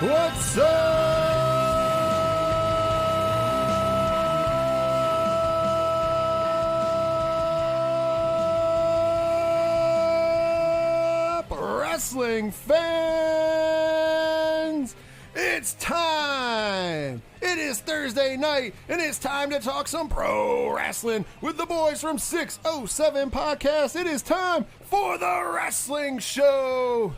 What's up, wrestling fans? It's time! It is Thursday night, and it's time to talk some pro wrestling with the boys from 607 Podcast. It is time for the Wrestling Show,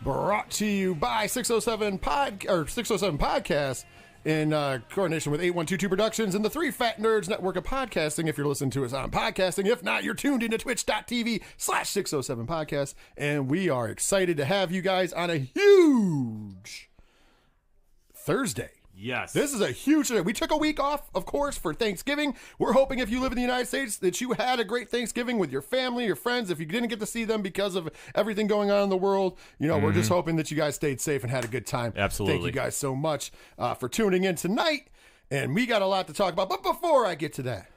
brought to you by 607 Podcast in coordination with 8122 Productions and the Three Fat Nerds Network of Podcasting. If you're listening to us on podcasting, if not, you're tuned into twitch.tv/607 Podcast, and we are excited to have you guys on a huge Thursday. Yes. This is a huge day. We took a week off, of course, for Thanksgiving. We're hoping if you live in the United States that you had a great Thanksgiving with your family, your friends. If you didn't get to see them because of everything going on in the world, you know, we're just hoping that you guys stayed safe and had a good time. Absolutely. Thank you guys so much for tuning in tonight. And we got a lot to talk about. But before I get to that,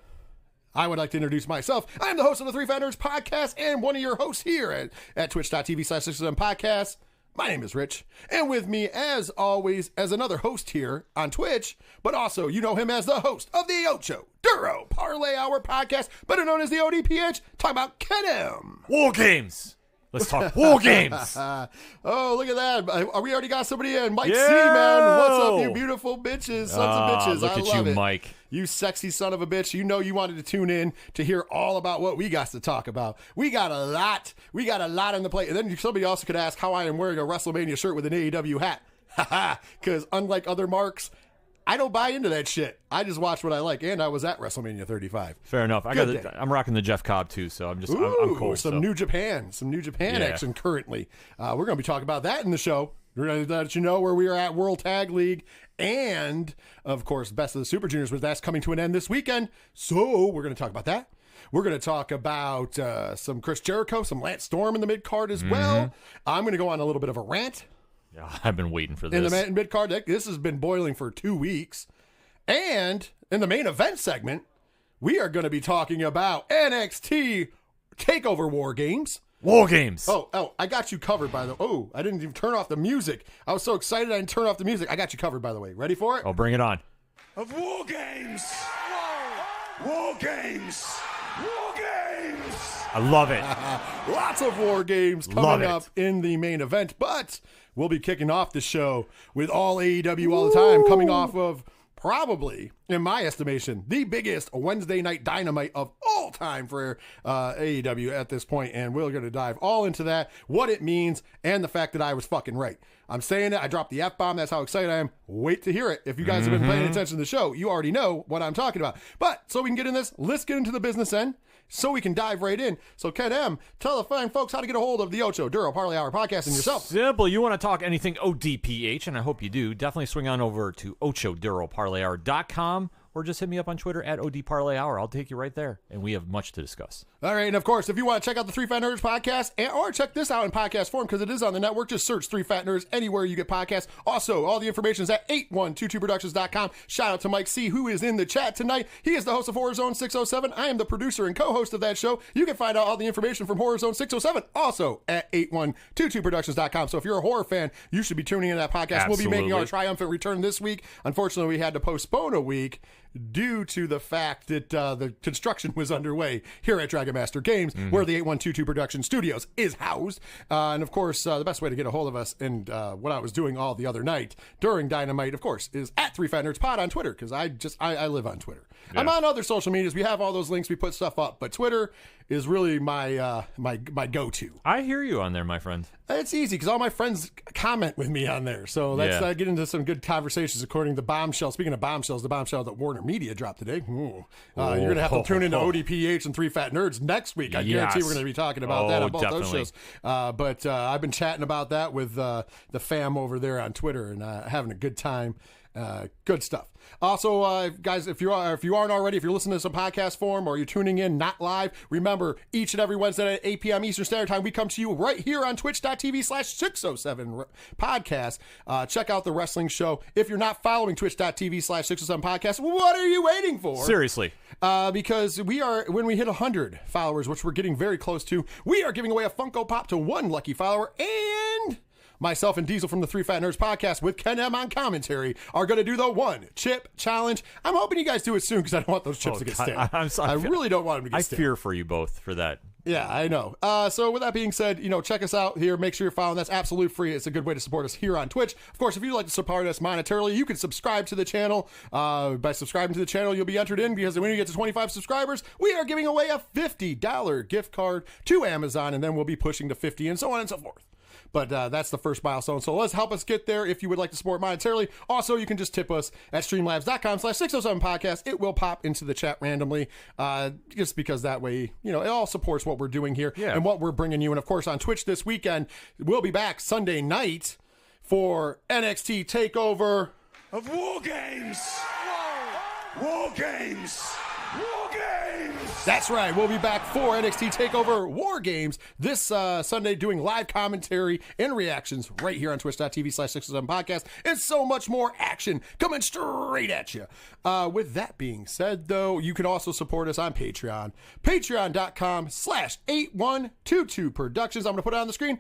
I would like to introduce myself. I'm the host of the Three Fat Nerds Podcast and one of your hosts here at twitch.tv/607 Podcast. My name is Rich, and with me, as always, as another host here on Twitch, but also you know him as the host of the Ocho Duro Parlay Hour Podcast, better known as the ODPH, talking about Kenem. War games. Let's talk war games. Oh, look at that. We already got somebody in. Mike Yo! C, man. What's up, you beautiful bitches? Sons of bitches. Look I at love you, it. Mike. You sexy son of a bitch. You know you wanted to tune in to hear all about what we got to talk about. We got a lot. We got a lot on the plate. And then somebody also could ask how I am wearing a WrestleMania shirt with an AEW hat. Haha. Because unlike other marks, I don't buy into that shit. I just watch what I like. And I was at WrestleMania 35. Fair enough. I'm rocking the Jeff Cobb too, so I'm cool. Some New Japan action currently. We're going to be talking about that in the show. We're going to let you know where we are at World Tag League and, of course, Best of the Super Juniors, but that's coming to an end this weekend. So we're going to talk about that. We're going to talk about some Chris Jericho, some Lance Storm in the mid-card as well. I'm going to go on a little bit of a rant. Yeah, I've been waiting for this. In the mid-card, this has been boiling for 2 weeks. And in the main event segment, we are going to be talking about NXT Takeover War Games. War games. Oh, I got you covered, by the way. Oh, I didn't even turn off the music. I was so excited I didn't turn off the music. I got you covered, by the way. Ready for it? Oh, bring it on. Of war games. War games. War games. I love it. Lots of war games coming up in the main event, but we'll be kicking off the show with all AEW all the time, coming off of probably, in my estimation, the biggest Wednesday night dynamite of all time for AEW at this point, and we're going to dive all into that, what it means, and the fact that I was fucking right. I'm saying it. I dropped the F-bomb. That's how excited I am. Wait to hear it. If you guys have been paying attention to the show, you already know what I'm talking about. But so we can get in this, let's get into the business end so we can dive right in. So Ken M, tell the fine folks how to get a hold of the Ocho Duro Parlay Hour Podcast and yourself. Simple. You want to talk anything ODPH, and I hope you do. Definitely swing on over to OchoDuroParlayHour.com or just hit me up on Twitter at ODParlayHour. I'll take you right there, and we have much to discuss. All right, and of course, if you want to check out the Three Fat Nerds podcast, or check this out in podcast form, because it is on the network, just search Three Fat Nerds anywhere you get podcasts. Also, all the information is at 8122productions.com. Shout out to Mike C, who is in the chat tonight. He is the host of Horror Zone 607. I am the producer and co-host of that show. You can find out all the information from Horror Zone 607 also at 8122productions.com. So if you're a horror fan, you should be tuning in to that podcast. Absolutely. We'll be making our triumphant return this week. Unfortunately, we had to postpone a week due to the fact that the construction was underway here at Dragon Master Games, where the 8122 Production Studios is housed. And of course, the best way to get a hold of us and what I was doing all the other night during Dynamite, of course, is at 3 Fat Nerds Pod on Twitter, because I live on Twitter. Yeah. I'm on other social medias. We have all those links. We put stuff up, but Twitter is really my my go-to. I hear you on there, my friend. It's easy because all my friends comment with me on there. So let's get into some good conversations according to Bombshell. Speaking of Bombshells, the Bombshell that Warner Media dropped today. You're going to have to tune into ODPH and 3 Fat Nerds next week. I guarantee we're going to be talking about that on both those shows. But I've been chatting about that with the fam over there on Twitter and having a good time. Good stuff. Also, guys, if you aren't already, if you're listening to some podcast form or you're tuning in not live, remember each and every Wednesday at 8 p.m. Eastern Standard Time, we come to you right here on twitch.tv/607 podcast. Check out the wrestling show. If you're not following twitch.tv/607 podcast, what are you waiting for? Seriously. Because when we hit 100 followers, which we're getting very close to, we are giving away a Funko Pop to one lucky follower, and myself and Diesel from the Three Fat Nerds podcast with Ken M on commentary are going to do the one chip challenge. I'm hoping you guys do it soon because I don't want those chips to get stale. I'm sorry. I really don't want them to get stale. I fear for you both for that. Yeah, I know. So with that being said, check us out here. Make sure you're following. That's absolutely free. It's a good way to support us here on Twitch. Of course, if you'd like to support us monetarily, you can subscribe to the channel. By subscribing to the channel, you'll be entered in because when you get to 25 subscribers, we are giving away a $50 gift card to Amazon, and then we'll be pushing to 50 and so on and so forth. But that's the first milestone. So let's help us get there if you would like to support monetarily. Also, you can just tip us at streamlabs.com/607podcast. It will pop into the chat randomly just because that way, it all supports what we're doing here and what we're bringing you. And of course, on Twitch this weekend, we'll be back Sunday night for NXT Takeover of War Games. War Games. War Games. That's right. We'll be back for NXT TakeOver War Games this Sunday, doing live commentary and reactions right here on twitch.tv/607podcast, and so much more action coming straight at you. With that being said, though, you can also support us on Patreon. Patreon.com/8122 Productions. I'm going to put it on the screen.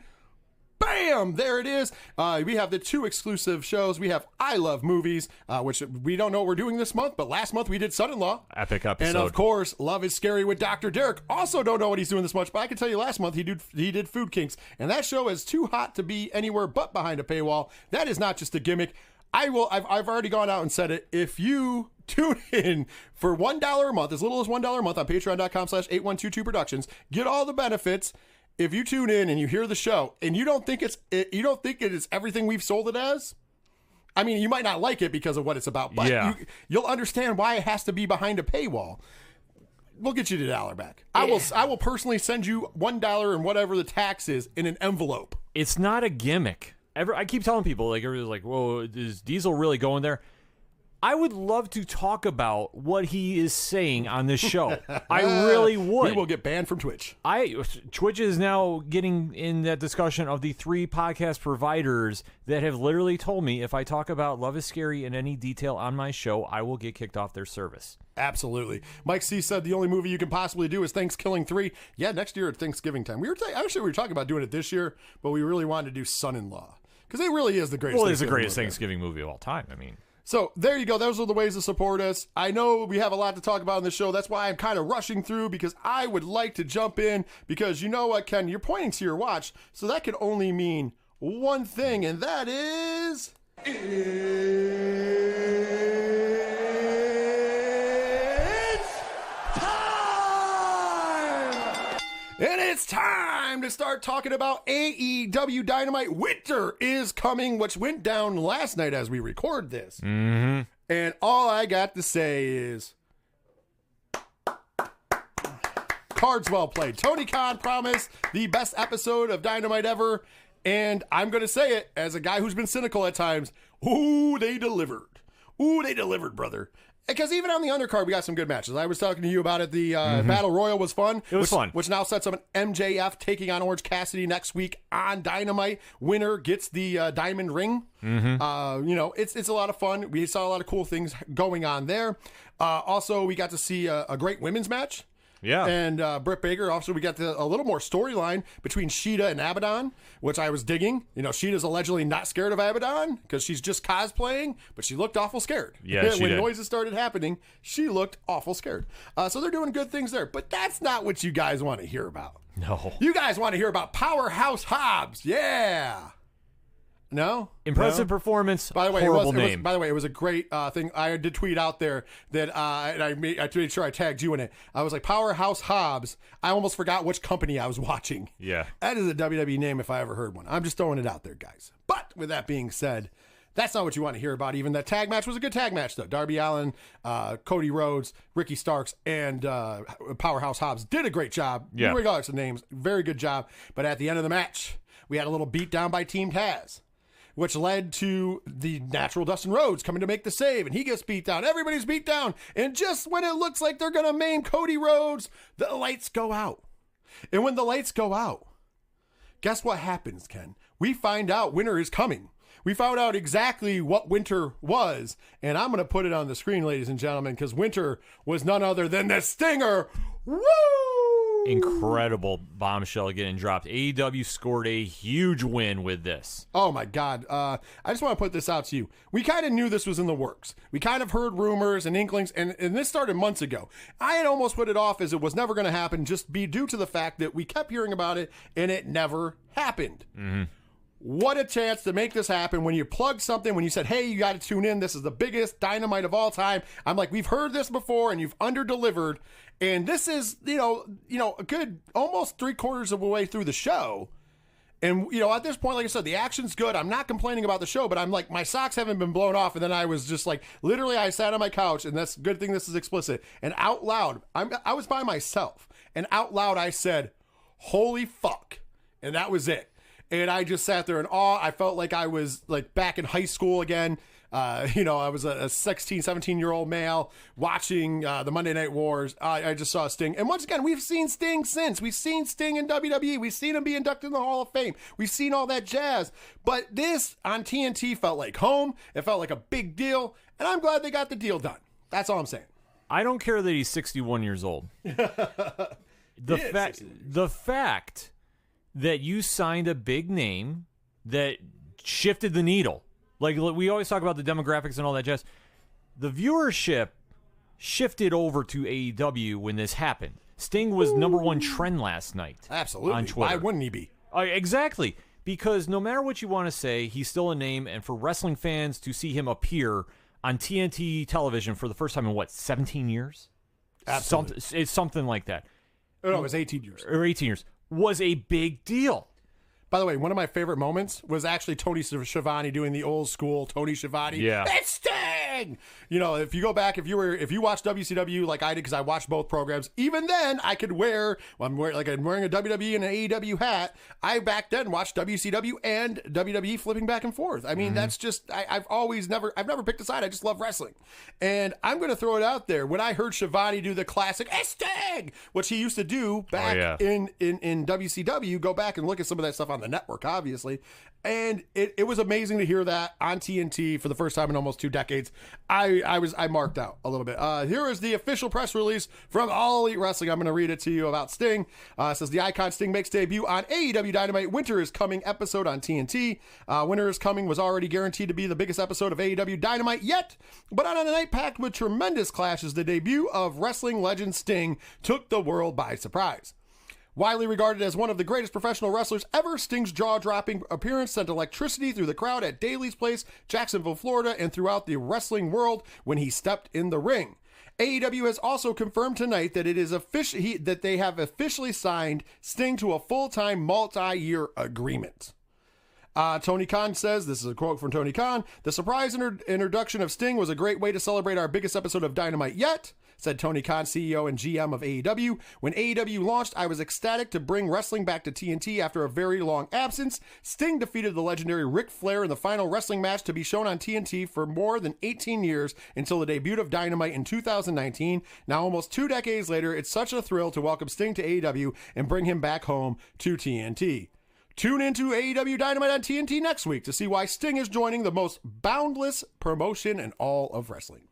Bam! There it is. We have the 2 exclusive shows. We have I Love Movies, which we don't know what we're doing this month, but last month we did Son-in-Law. Epic episode. And of course, Love is Scary with Dr. Derek. Also don't know what he's doing this month, but I can tell you last month he did Food Kinks, and that show is too hot to be anywhere but behind a paywall. That is not just a gimmick. I've already gone out and said it. If you tune in for $1 a month, as little as $1 a month on patreon.com/8122 Productions, get all the benefits. If you tune in and you hear the show and you don't think it is everything we've sold it as, I mean, you might not like it because of what it's about, but you'll understand why it has to be behind a paywall. We'll get you the $1 back. I will personally send you $1 and whatever the tax is in an envelope. It's not a gimmick. I keep telling people, everybody's like, whoa, is Diesel really going there? I would love to talk about what he is saying on this show. I really would. We will get banned from Twitch. Twitch is now getting in that discussion of the 3 podcast providers that have literally told me if I talk about Love is Scary in any detail on my show, I will get kicked off their service. Absolutely. Mike C said the only movie you can possibly do is Thanksgiving 3. Yeah, next year at Thanksgiving time. We were talking about doing it this year, but we really wanted to do Son-in-Law because it really is the greatest. Well, it's the greatest Thanksgiving movie of all time. I mean. So there you go. Those are the ways to support us. I know we have a lot to talk about in the show. That's why I'm kind of rushing through because I would like to jump in because you know what, Ken? You're pointing to your watch, so that can only mean one thing, and that is... And it's time to start talking about AEW Dynamite. Winter is coming, which went down last night as we record this. Mm-hmm. And all I got to say is, cards well played. Tony Khan promised the best episode of Dynamite ever. And I'm going to say it as a guy who's been cynical at times. Ooh, they delivered. Ooh, they delivered, brother. Because even on the undercard, we got some good matches. I was talking to you about it. The Battle Royal was fun. It was fun. Which now sets up an MJF taking on Orange Cassidy next week on Dynamite. Winner gets the diamond ring. Mm-hmm. It's a lot of fun. We saw a lot of cool things going on there. Also, we got to see a great women's match. Yeah. And Britt Baker. Also, we got a little more storyline between Sheeta and Abaddon, which I was digging. Sheeta's allegedly not scared of Abaddon because she's just cosplaying, but she looked awful scared. Yeah, she when did. noises started happening, she looked awful scared. So they're doing good things there. But that's not what you guys want to hear about. No. You guys want to hear about Powerhouse Hobbs. Yeah. No? Impressive performance. By the way, horrible name. By the way, it was a great thing. I did tweet out there that and I made sure I tagged you in it. I was like, Powerhouse Hobbs. I almost forgot which company I was watching. Yeah. That is a WWE name if I ever heard one. I'm just throwing it out there, guys. But with that being said, that's not what you want to hear about. Even that tag match was a good tag match, though. Darby Allin, Cody Rhodes, Ricky Starks, and Powerhouse Hobbs did a great job. Yeah. Regardless of names, very good job. But at the end of the match, we had a little beat down by Team Taz, which led to the natural Dustin Rhodes coming to make the save, and he gets beat down. Everybody's beat down, and just when it looks like they're going to maim Cody Rhodes, the lights go out. And when the lights go out, guess what happens, Ken? We find out Winter is coming. We found out exactly what Winter was, and I'm going to put it on the screen, ladies and gentlemen, because Winter was none other than the Stinger. Woo! incredible bombshell getting dropped. AEW scored a huge win with this. Oh, my God. I just want to put this out to you. We kind of knew this was in the works. We kind of heard rumors and inklings, and this started months ago. I had almost put it off as it was never going to happen, just be due to the fact that we kept hearing about it, and it never happened. Mm-hmm. What a chance to make this happen when you plugged something, when you said, hey, you got to tune in. This is the biggest Dynamite of all time. I'm like, we've heard this before, and you've under-delivered. And this is, a good almost 3/4 of the way through the show. And, at this point, like I said, the action's good. I'm not complaining about the show, but I'm like, my socks haven't been blown off. And then I was just like, literally, I sat on my couch, and that's a good thing this is explicit. And out loud, I was by myself. And out loud, I said, holy fuck. And that was it. And I just sat there in awe. I felt like I was like back in high school again. I was a 16, 17-year-old male watching the Monday Night Wars. I just saw Sting. And once again, we've seen Sting since. We've seen Sting in WWE. We've seen him be inducted in the Hall of Fame. We've seen all that jazz. But this on TNT felt like home. It felt like a big deal. And I'm glad they got the deal done. That's all I'm saying. I don't care that he's 61 years old. The fact that you signed a big name that shifted the needle. Like we always talk about the demographics and all that jazz. The viewership shifted over to AEW when this happened. Sting was #1 trend last night. Absolutely. On Twitter. Why wouldn't he be? Exactly. Because no matter what you want to say, he's still a name. And for wrestling fans to see him appear on TNT television for the first time in, 17 years? Absolutely. It's something like that. Oh, no, it was 18 years. Or 18 years. Was a big deal. By the way, one of my favorite moments was actually Tony Schiavone doing the old school Tony Schiavone. Yeah. It's Sting! If you go back, if you watched WCW like I did, because I watched both programs, even then I could I'm wearing a WWE and an AEW hat. I back then watched WCW and WWE flipping back and forth. I mean, that's just, I've never picked a side. I just love wrestling. And I'm going to throw it out there. When I heard Schiavone do the classic, it's Sting! Which he used to do back in WCW, go back and look at some of that stuff on the network, obviously. And it was amazing to hear that on TNT for the first time in almost 2 decades. I marked out a little bit. Here is the official press release from All Elite Wrestling. I'm going to read it to you about Sting. It says the Icon Sting makes debut on AEW Dynamite Winter is Coming episode on TNT. Winter is Coming was already guaranteed to be the biggest episode of AEW Dynamite yet, but on a night packed with tremendous clashes, the debut of wrestling legend Sting took the world by surprise. Widely regarded as one of the greatest professional wrestlers ever, Sting's jaw-dropping appearance sent electricity through the crowd at Daly's Place, Jacksonville, Florida, and throughout the wrestling world when he stepped in the ring. AEW has also confirmed tonight that that they have officially signed Sting to a full-time, multi-year agreement. Tony Khan says, this is a quote from Tony Khan, the surprise introduction of Sting was a great way to celebrate our biggest episode of Dynamite yet, said Tony Khan, CEO and GM of AEW. When AEW launched, I was ecstatic to bring wrestling back to TNT after a very long absence. Sting defeated the legendary Ric Flair in the final wrestling match to be shown on TNT for more than 18 years until the debut of Dynamite in 2019. Now, almost 2 decades later, it's such a thrill to welcome Sting to AEW and bring him back home to TNT. Tune into AEW Dynamite on TNT next week to see why Sting is joining the most boundless promotion in all of wrestling.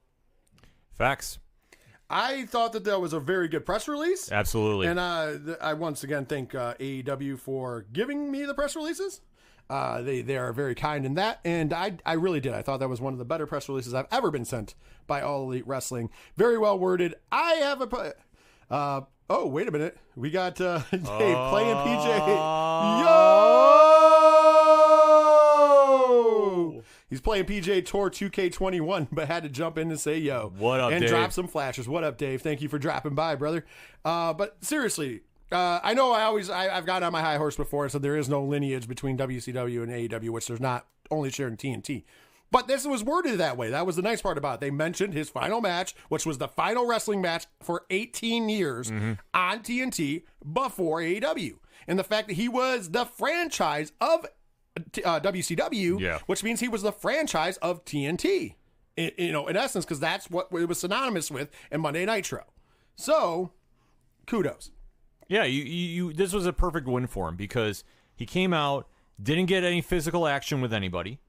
Facts. I thought that was a very good press release. Absolutely. And I once again thank AEW for giving me the press releases. They are very kind in that. And I really did. I thought that was one of the better press releases I've ever been sent by All Elite Wrestling. Very well worded. I have oh, wait a minute. We got Dave playing PJ. Yo! He's playing PJ Tour 2K21, but had to jump in and say yo. What up, and Dave? Drop some flashes. What up, Dave? Thank you for dropping by, brother. But seriously, I know I've gotten on my high horse before and said there is no lineage between WCW and AEW, which there's not, only sharing TNT. But this was worded that way. That was the nice part about it. They mentioned his final match, which was the final wrestling match for 18 years on TNT before AEW. And the fact that he was the franchise of WCW, which means he was the franchise of TNT, in essence, because that's what it was synonymous with in Monday Nitro. So, kudos. Yeah, you this was a perfect win for him because he came out, didn't get any physical action with anybody.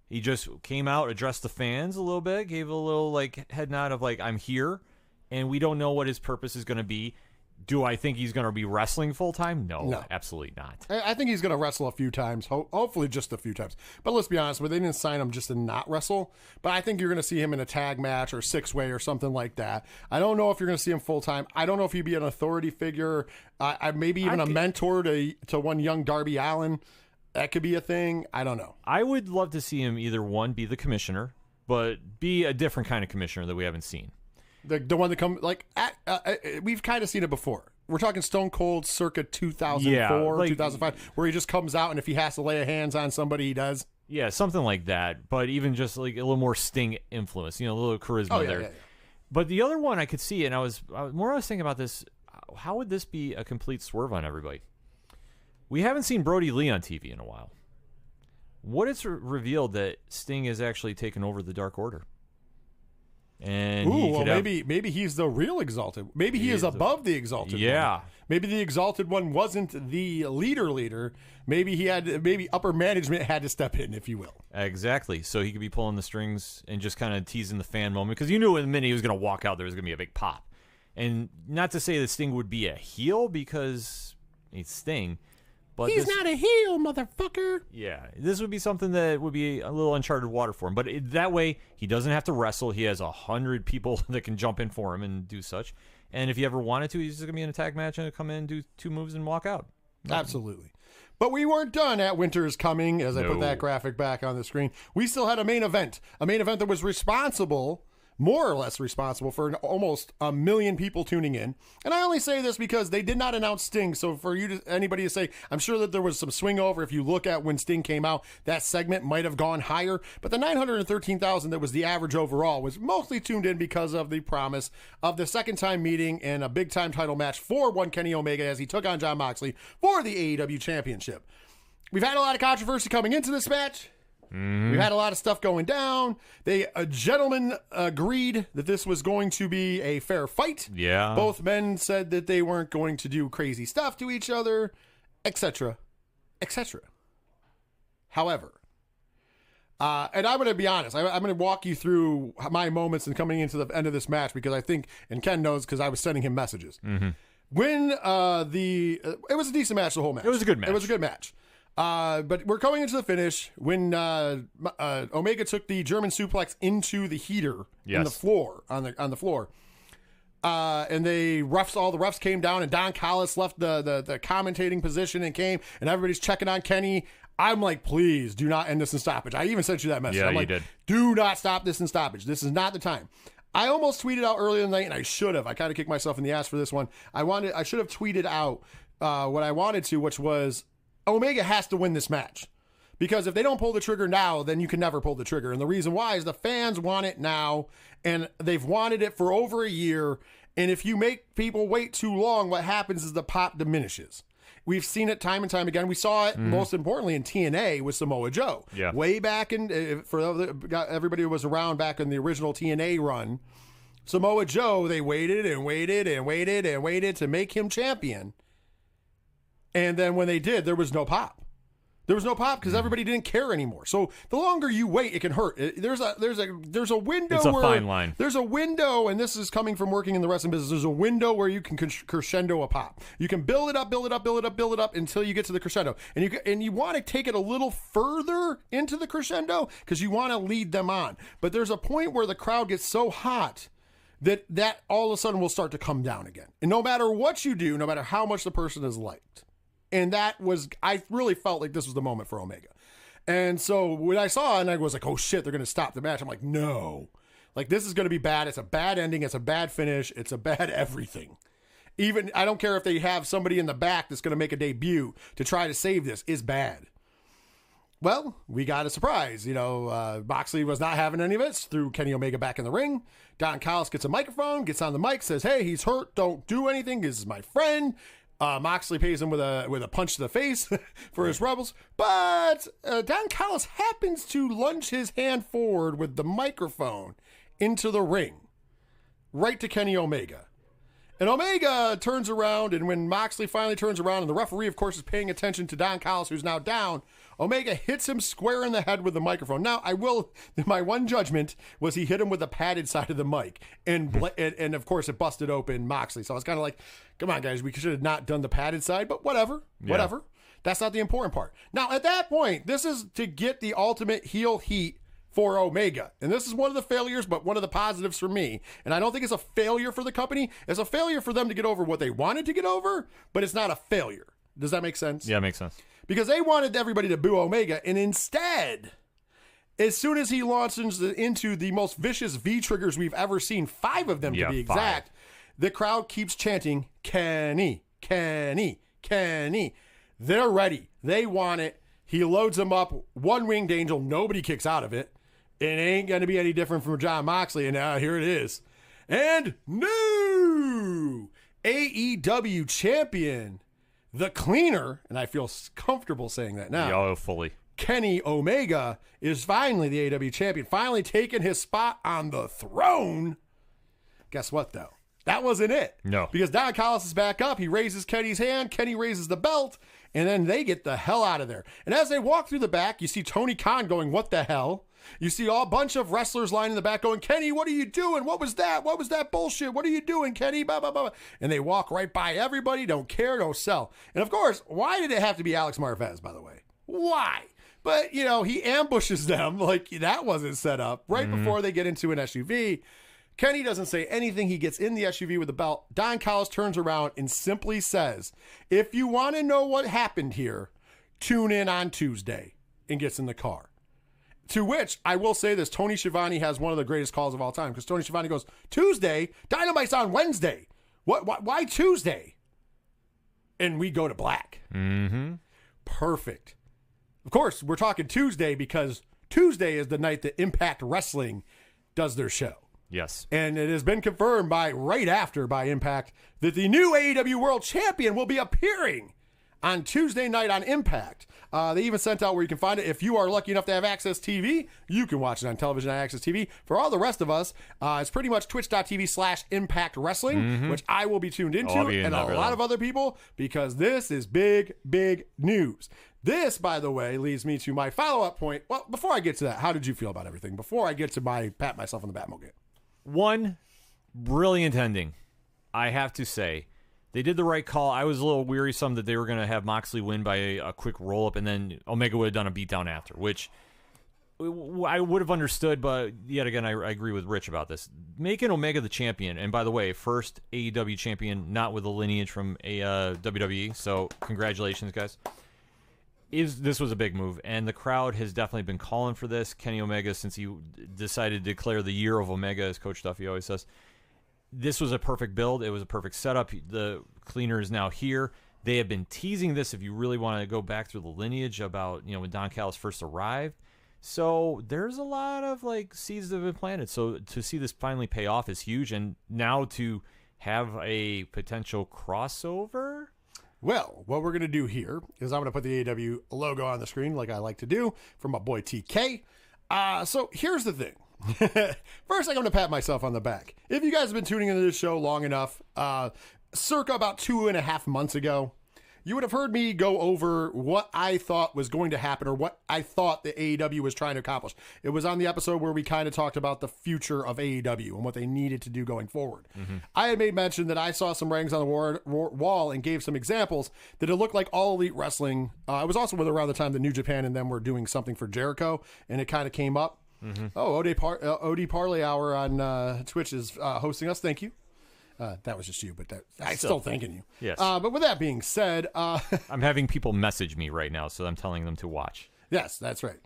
He just came out, addressed the fans a little bit, gave a little head nod of I'm here, and we don't know what his purpose is going to be. Do I think he's going to be wrestling full time? No, absolutely not. I think he's going to wrestle a few times, hopefully just a few times. But let's be honest, they didn't sign him just to not wrestle. But I think you're going to see him in a tag match or 6-way or something like that. I don't know if you're going to see him full time. I don't know if he'd be an authority figure, maybe even a mentor to one young Darby Allin. That could be a thing. I don't know. I would love to see him either one, be the commissioner, but be a different kind of commissioner that we haven't seen. The one that come we've kind of seen it before. We're talking Stone Cold circa 2004, 2005, where he just comes out and if he has to lay a hands on somebody, he does. Yeah, something like that. But even just like a little more Sting influence, a little charisma there. Yeah. But the other one I could see, and I was thinking about this. How would this be a complete swerve on everybody? We haven't seen Brody Lee on TV in a while. What if revealed that Sting has actually taken over the Dark Order? And maybe he's the real Exalted. Maybe he is above the Exalted one. Maybe the Exalted one wasn't the leader. Maybe upper management had to step in, if you will. Exactly. So he could be pulling the strings and just kind of teasing the fan moment, because you knew in the minute he was going to walk out, there was going to be a big pop. And not to say that Sting would be a heel, because it's Sting. But he's not a heel, motherfucker. Yeah, this would be something that would be a little uncharted water for him. But that way, he doesn't have to wrestle. He has 100 people that can jump in for him and do such. And if he ever wanted to, he's just going to be in a tag match and come in, do 2 moves, and walk out. Absolutely. But we weren't done at Winter is Coming, as I put that graphic back on the screen. We still had a main event that was more or less responsible for almost 1 million people tuning in. And I only say this because they did not announce Sting. So for anybody to say, I'm sure that there was some swing over. If you look at when Sting came out, that segment might have gone higher. But the 913,000 that was the average overall was mostly tuned in because of the promise of the second time meeting and a big time title match for one Kenny Omega as he took on Jon Moxley for the AEW Championship. We've had a lot of controversy coming into this match. We've had a lot of stuff going down. A gentleman agreed that this was going to be a fair fight. Yeah. Both men said that they weren't going to do crazy stuff to each other, etc., etc. However, and I'm going to be honest, I'm going to walk you through my moments and coming into the end of this match, because I think, and Ken knows because I was sending him messages. When it was a decent match, the whole match. It was a good match. It was a good match. But we're coming into the finish when Omega took the German suplex into the heater in the floor on the floor. And all the refs came down, and Don Callis left the commentating position and came, and everybody's checking on Kenny. I'm like, please do not end this in stoppage. I even sent you that message. Yeah, I'm like, you did. Do not stop this in stoppage. This is not the time. I almost tweeted out earlier in the night, and I should have. I kind of kicked myself in the ass for this one. I should have tweeted out what I wanted to, which was, Omega has to win this match, because if they don't pull the trigger now, then you can never pull the trigger. And the reason why is the fans want it now, and they've wanted it for over a year. And if you make people wait too long, what happens is the pop diminishes. We've seen it time and time again. We saw it most importantly in TNA with Samoa Joe. Yeah. Way back for everybody who was around back in the original TNA run, Samoa Joe, they waited and waited and waited and waited to make him champion. And then when they did, there was no pop. There was no pop because everybody didn't care anymore. So the longer you wait, it can hurt. There's a window. It's a fine line. There's a window, and this is coming from working in the wrestling business. There's a window where you can crescendo a pop. You can build it up until you get to the crescendo, and you want to take it a little further into the crescendo because you want to lead them on. But there's a point where the crowd gets so hot that all of a sudden will start to come down again. And no matter what you do, no matter how much the person is liked. And I really felt like this was the moment for Omega. And so when I saw it, and I was like, oh shit, they're going to stop the match. I'm like, no. Like, this is going to be bad. It's a bad ending. It's a bad finish. It's a bad everything. Even, I don't care if they have somebody in the back that's going to make a debut to try to save this, is bad. Well, we got a surprise. Moxley was not having any of it. Threw Kenny Omega back in the ring. Don Callis gets a microphone, gets on the mic, says, hey, he's hurt. Don't do anything. This is my friend. Moxley pays him with a punch to the face for his rebels, but Don Callis happens to lunge his hand forward with the microphone into the ring, right to Kenny Omega. And Omega turns around, and when Moxley finally turns around, and the referee, of course, is paying attention to Don Callis, who's now down, Omega hits him square in the head with the microphone. Now, my one judgment was he hit him with the padded side of the mic, and of course, it busted open Moxley. So I was kind of like, come on, guys, we should have not done the padded side, but whatever. That's not the important part. Now, at that point, this is to get the ultimate heel heat for Omega. And this is one of the failures, but one of the positives for me. And I don't think it's a failure for the company. It's a failure for them to get over what they wanted to get over, but it's not a failure. Does that make sense? Yeah, it makes sense. Because they wanted everybody to boo Omega, and instead, as soon as he launches into the most vicious V-triggers we've ever seen, 5 of them to be exact, the crowd keeps chanting, Kenny, Kenny, Kenny. They're ready. They want it. He loads them up. One winged angel. Nobody kicks out of it. It ain't going to be any different from Jon Moxley. And now here it is. And new AEW champion, the cleaner, and I feel comfortable saying that now. Yeah, fully. Kenny Omega is finally the AEW champion, finally taking his spot on the throne. Guess what, though? That wasn't it. No. Because Don Callis is back up. He raises Kenny's hand. Kenny raises the belt. And then they get the hell out of there. And as they walk through the back, you see Tony Khan going, what the hell? You see a bunch of wrestlers lying in the back going, Kenny, what are you doing? What was that? What was that bullshit? What are you doing, Kenny? Blah, blah, blah. And they walk right by everybody, don't care, don't sell. And of course, why did it have to be Alex Marvez, by the way? Why? But, he ambushes them like that wasn't set up right before they get into an SUV. Kenny doesn't say anything. He gets in the SUV with the belt. Don Callis turns around and simply says, if you want to know what happened here, tune in on Tuesday, and gets in the car. To which I will say this, Tony Schiavone has one of the greatest calls of all time, because Tony Schiavone goes, Tuesday? Dynamite's on Wednesday. Why Tuesday? And we go to black. Mm-hmm. Perfect. Of course, we're talking Tuesday because Tuesday is the night that Impact Wrestling does their show. Yes. And it has been confirmed by Impact that the new AEW World Champion will be appearing on Tuesday night on Impact. They even sent out where you can find it. If you are lucky enough to have Access TV, you can watch it on television on Access TV. For all the rest of us, it's pretty much twitch.tv/Impact Wrestling, which I will be tuned into, and a lot of other people, because this is big, big news. This, by the way, leads me to my follow-up point. Well, before I get to that, how did you feel about everything? Before I get to my pat myself on the Batmobile. One, brilliant ending. I have to say, they did the right call. I was a little wearisome that they were going to have Moxley win by a quick roll-up, and then Omega would have done a beatdown after, which I would have understood, but yet again, I agree with Rich about this. Making Omega the champion, and by the way, first AEW champion, not with a lineage from WWE, so congratulations, guys. This was a big move, and the crowd has definitely been calling for this. Kenny Omega, since he decided to declare the year of Omega, as Coach Duffy always says, this was a perfect build. It was a perfect setup. The cleaner is now here. They have been teasing this, if you really want to go back through the lineage, about when Don Callis first arrived. So there's a lot of seeds that have been planted. So to see this finally pay off is huge, and now to have a potential crossover. Well, what we're going to do here is I'm going to put the AEW logo on the screen like I like to do for my boy TK. So here's the thing. First, I'm going to pat myself on the back. If you guys have been tuning into this show long enough, circa about 2.5 months ago, you would have heard me go over what I thought was going to happen, or what I thought the AEW was trying to accomplish. It was on the episode where we kind of talked about the future of AEW and what they needed to do going forward. Mm-hmm. I had made mention that I saw some writings on the wall and gave some examples that it looked like All Elite Wrestling. It was also around the time that New Japan and them were doing something for Jericho, and it kind of came up. Mm-hmm. Oh, OD Parlay Hour on Twitch is hosting us. Thank you. That was just you, but I'm still thanking you. Yes. But with that being said... I'm having people message me right now, so I'm telling them to watch. Yes, that's right.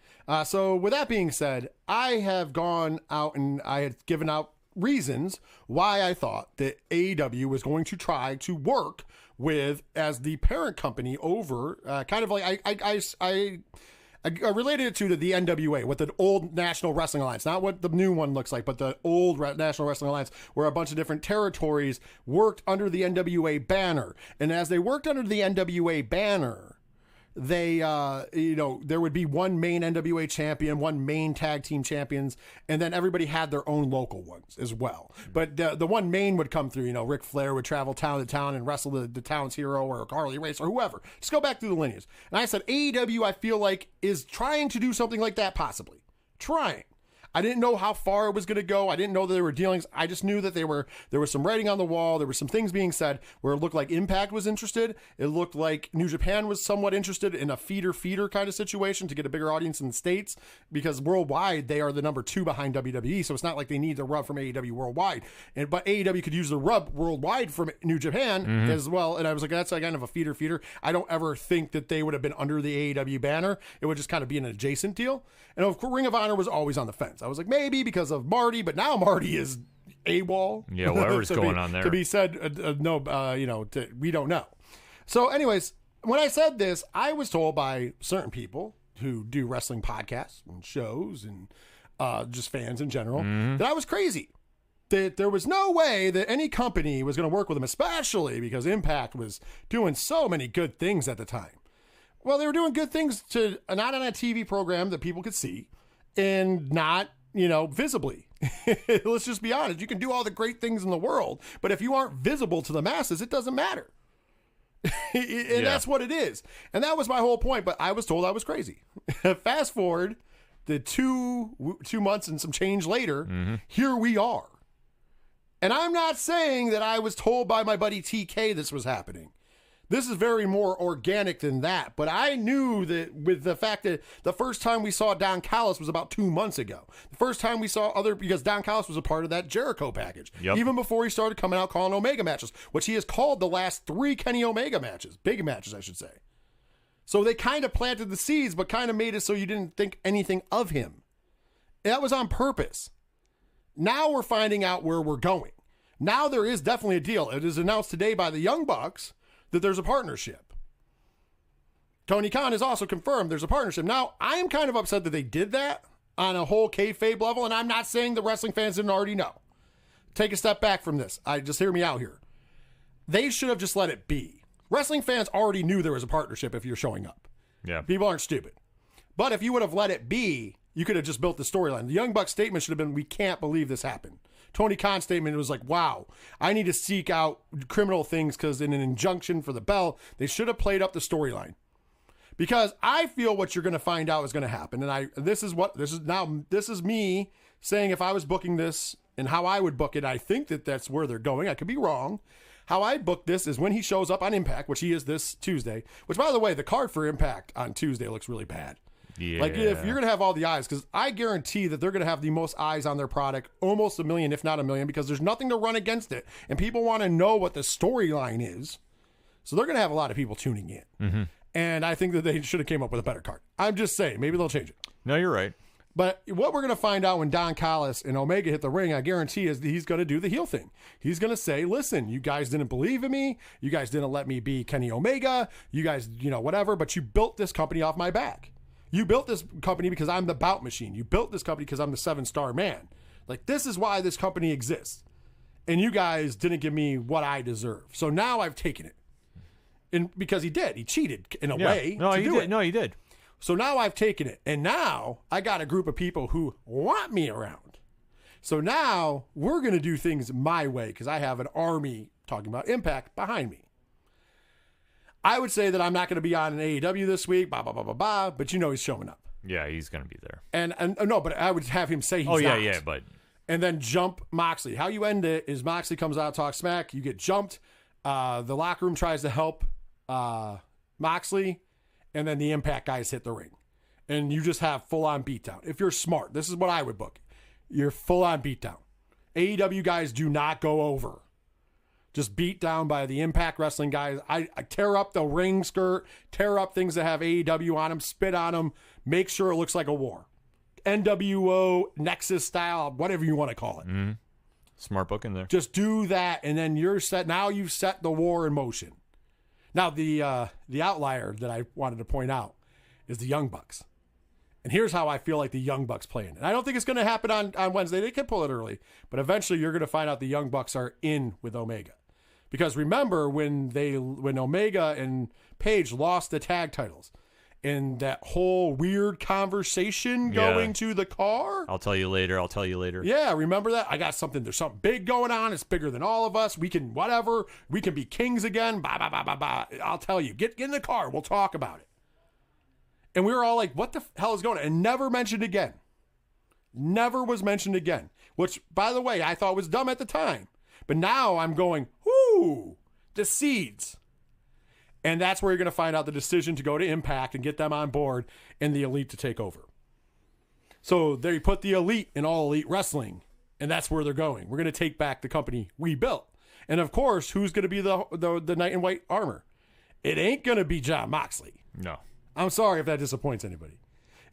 So with that being said, I have gone out and I had given out reasons why I thought that AEW was going to try to work with, as the parent company over, kind of like I related it to the NWA, what the old National Wrestling Alliance, not what the new one looks like, but the old National Wrestling Alliance, where a bunch of different territories worked under the NWA banner. And as they worked under the NWA banner, they, there would be one main NWA champion, one main tag team champions, and then everybody had their own local ones as well. But the one main would come through, Ric Flair would travel town to town and wrestle the town's hero or Harley Race or whoever. Just go back through the lineage. And I said, AEW, I feel like, is trying to do something like that, possibly. Trying. I didn't know how far it was going to go. I didn't know that there were dealings. I just knew that there was some writing on the wall. There were some things being said where it looked like Impact was interested. It looked like New Japan was somewhat interested in a feeder kind of situation to get a bigger audience in the States, because worldwide they are the number 2 behind WWE. So it's not like they need the rub from AEW worldwide. But AEW could use the rub worldwide from New Japan as well. And I was like, that's like kind of a feeder. I don't ever think that they would have been under the AEW banner. It would just kind of be an adjacent deal. And of course, Ring of Honor was always on the fence. I was like, maybe because of Marty, but now Marty is AWOL. Yeah, whatever's going on there. To be said, we don't know. So anyways, when I said this, I was told by certain people who do wrestling podcasts and shows and just fans in general that I was crazy. That there was no way that any company was going to work with them, especially because Impact was doing so many good things at the time. Well, they were doing good things not on a TV program that people could see and not, visibly. Let's just be honest. You can do all the great things in the world, but if you aren't visible to the masses, it doesn't matter. And that's what it is. And that was my whole point, but I was told I was crazy. Fast forward the 2 months and some change later, here we are. And I'm not saying that I was told by my buddy TK this was happening. This is very more organic than that. But I knew that with the fact that the first time we saw Don Callis was about 2 months ago. The first time we saw because Don Callis was a part of that Jericho package. Yep. Even before he started coming out calling Omega matches, which he has called the last 3 Kenny Omega matches. Big matches, I should say. So they kind of planted the seeds, but kind of made it so you didn't think anything of him. That was on purpose. Now we're finding out where we're going. Now there is definitely a deal. It is announced today by the Young Bucks that there's a partnership. Tony Khan has also confirmed there's a partnership. Now, I am kind of upset that they did that on a whole kayfabe level, and I'm not saying the wrestling fans didn't already know. Take a step back from this. Just hear me out here. They should have just let it be. Wrestling fans already knew there was a partnership if you're showing up. Yeah. People aren't stupid. But if you would have let it be, you could have just built the storyline. The Young Bucks statement should have been, we can't believe this happened. Tony Khan's statement was like, wow, I need to seek out criminal things because in an injunction for the bell, they should have played up the storyline. Because I feel what you're going to find out is going to happen. And this is me saying if I was booking this and how I would book it, I think that that's where they're going. I could be wrong. How I book this is when he shows up on Impact, which he is this Tuesday, which by the way, the card for Impact on Tuesday looks really bad. Yeah. Like if you're going to have all the eyes, because I guarantee that they're going to have the most eyes on their product, almost 1 million, if not 1 million, because there's nothing to run against it. And people want to know what the storyline is. So they're going to have a lot of people tuning in. Mm-hmm. And I think that they should have came up with a better card. I'm just saying, maybe they'll change it. No, you're right. But what we're going to find out when Don Callis and Omega hit the ring, I guarantee, is that he's going to do the heel thing. He's going to say, listen, you guys didn't believe in me. You guys didn't let me be Kenny Omega. You guys, whatever. But you built this company off my back. You built this company because I'm the bout machine. You built this company because I'm the 7-star man. Like, this is why this company exists. And you guys didn't give me what I deserve. So now I've taken it. And because he did. He cheated in a way. No, he did. No, he did. So now I've taken it. And now I got a group of people who want me around. So now we're going to do things my way because I have an army, talking about Impact, behind me. I would say that I'm not going to be on an AEW this week, but he's showing up. Yeah, he's going to be there. And no, but I would have him say he's not. Yeah, but. And then jump Moxley. How you end it is Moxley comes out, talks smack, you get jumped. The locker room tries to help Moxley, and then the Impact guys hit the ring. And you just have full-on beatdown. If you're smart, this is what I would book. You're full-on beatdown. AEW guys do not go over. Just beat down by the Impact Wrestling guys. I tear up the ring skirt, tear up things that have AEW on them, spit on them, make sure it looks like a war. NWO, Nexus style, whatever you want to call it. Mm-hmm. Smart book in there. Just do that, and then you're set. Now you've set the war in motion. Now, the outlier that I wanted to point out is the Young Bucks. And here's how I feel like the Young Bucks play in it. I don't think it's going to happen on Wednesday. They can pull it early. But eventually you're going to find out the Young Bucks are in with Omega. Because remember, when Omega and Page lost the tag titles, and that whole weird conversation going to the car. I'll tell you later. Yeah, remember that? I got something. There's something big going on. It's bigger than all of us. We can whatever. We can be kings again. Bah, bah, bah, bah, bah. I'll tell you. Get in the car. We'll talk about it. And we were all like, what the hell is going on? And never mentioned again. Never was mentioned again. Which, by the way, I thought was dumb at the time. But now I'm going, whoo, the seeds. And that's where you're going to find out the decision to go to Impact and get them on board and the Elite to take over. So they put the Elite in All Elite Wrestling, and that's where they're going. We're going to take back the company we built. And, of course, who's going to be the knight in white armor? It ain't going to be Jon Moxley. No. I'm sorry if that disappoints anybody.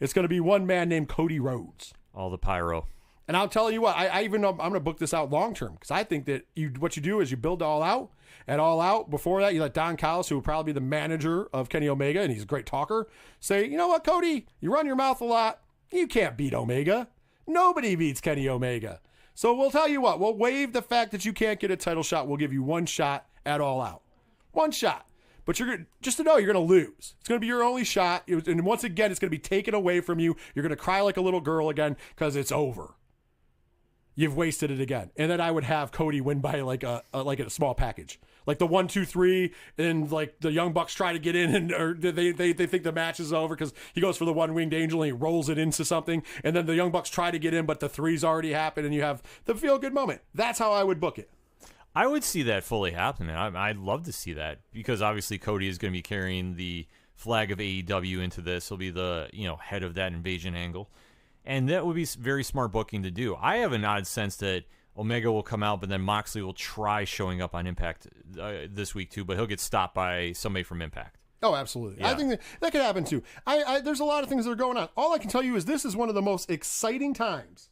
It's going to be one man named Cody Rhodes. All the pyro. And I'll tell you what, I even know I'm going to book this out long term because I think that what you do is you build All Out. At All Out, before that, you let Don Callis, who would probably be the manager of Kenny Omega, and he's a great talker, say, you know what, Cody, you run your mouth a lot. You can't beat Omega. Nobody beats Kenny Omega. So we'll tell you what, we'll waive the fact that you can't get a title shot. We'll give you one shot at All Out. One shot. But just to know, you're going to lose. It's going to be your only shot. And once again, it's going to be taken away from you. You're going to cry like a little girl again because it's over. You've wasted it again. And then I would have Cody win by like a small package. Like the 1, 2, 3, and like the Young Bucks try to get in, and or they think the match is over because he goes for the one-winged angel and he rolls it into something, and then the Young Bucks try to get in, but the 3's already happened, and you have the feel-good moment. That's how I would book it. I would see that fully happening. I'd love to see that because obviously Cody is going to be carrying the flag of AEW into this. He'll be the head of that invasion angle, and that would be very smart booking to do. I have an odd sense that Omega will come out, but then Moxley will try showing up on Impact this week too, but he'll get stopped by somebody from Impact. Oh, absolutely. Yeah. I think that could happen too. There's a lot of things that are going on. All I can tell you is this is one of the most exciting times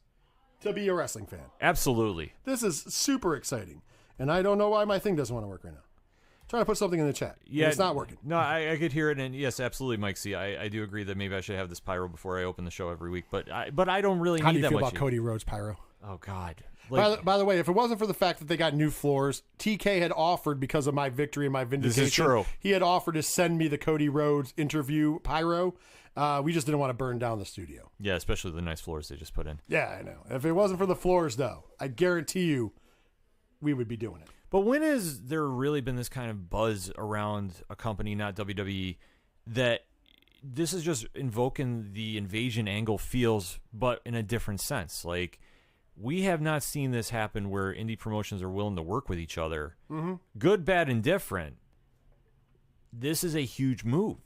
to be a wrestling fan. Absolutely. This is super exciting. And I don't know why my thing doesn't want to work right now. I'm trying to put something in the chat. Yeah, it's not working. No, I could hear it, and yes, absolutely, Mike C. I do agree that maybe I should have this pyro before I open the show every week, but I don't really need that much. How do you feel about Cody Rhodes pyro? Oh, God. By the way, if it wasn't for the fact that they got new floors, TK had offered, because of my victory and my vindication, this is true. He had offered to send me the Cody Rhodes interview pyro. We just didn't want to burn down the studio. Yeah, especially the nice floors they just put in. Yeah, I know. If it wasn't for the floors, though, I guarantee you we would be doing it. But when has there really been this kind of buzz around a company, not WWE, that this is just invoking the invasion angle feels, but in a different sense? Like, we have not seen this happen where indie promotions are willing to work with each other. Mm-hmm. Good, bad, and different. This is a huge move.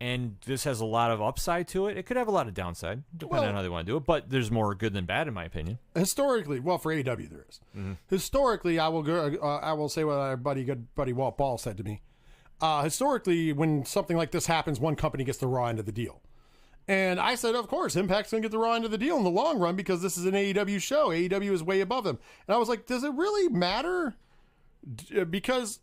And this has a lot of upside to it. It could have a lot of downside, depending on how they want to do it. But there's more good than bad, in my opinion. Historically, well, for AEW there is. Mm-hmm. Historically, I will say what our good buddy Walt Ball said to me. Historically, when something like this happens, one company gets the raw end of the deal. And I said, of course, Impact's going to get the raw end of the deal in the long run because this is an AEW show. AEW is way above them. And I was like, does it really matter? Because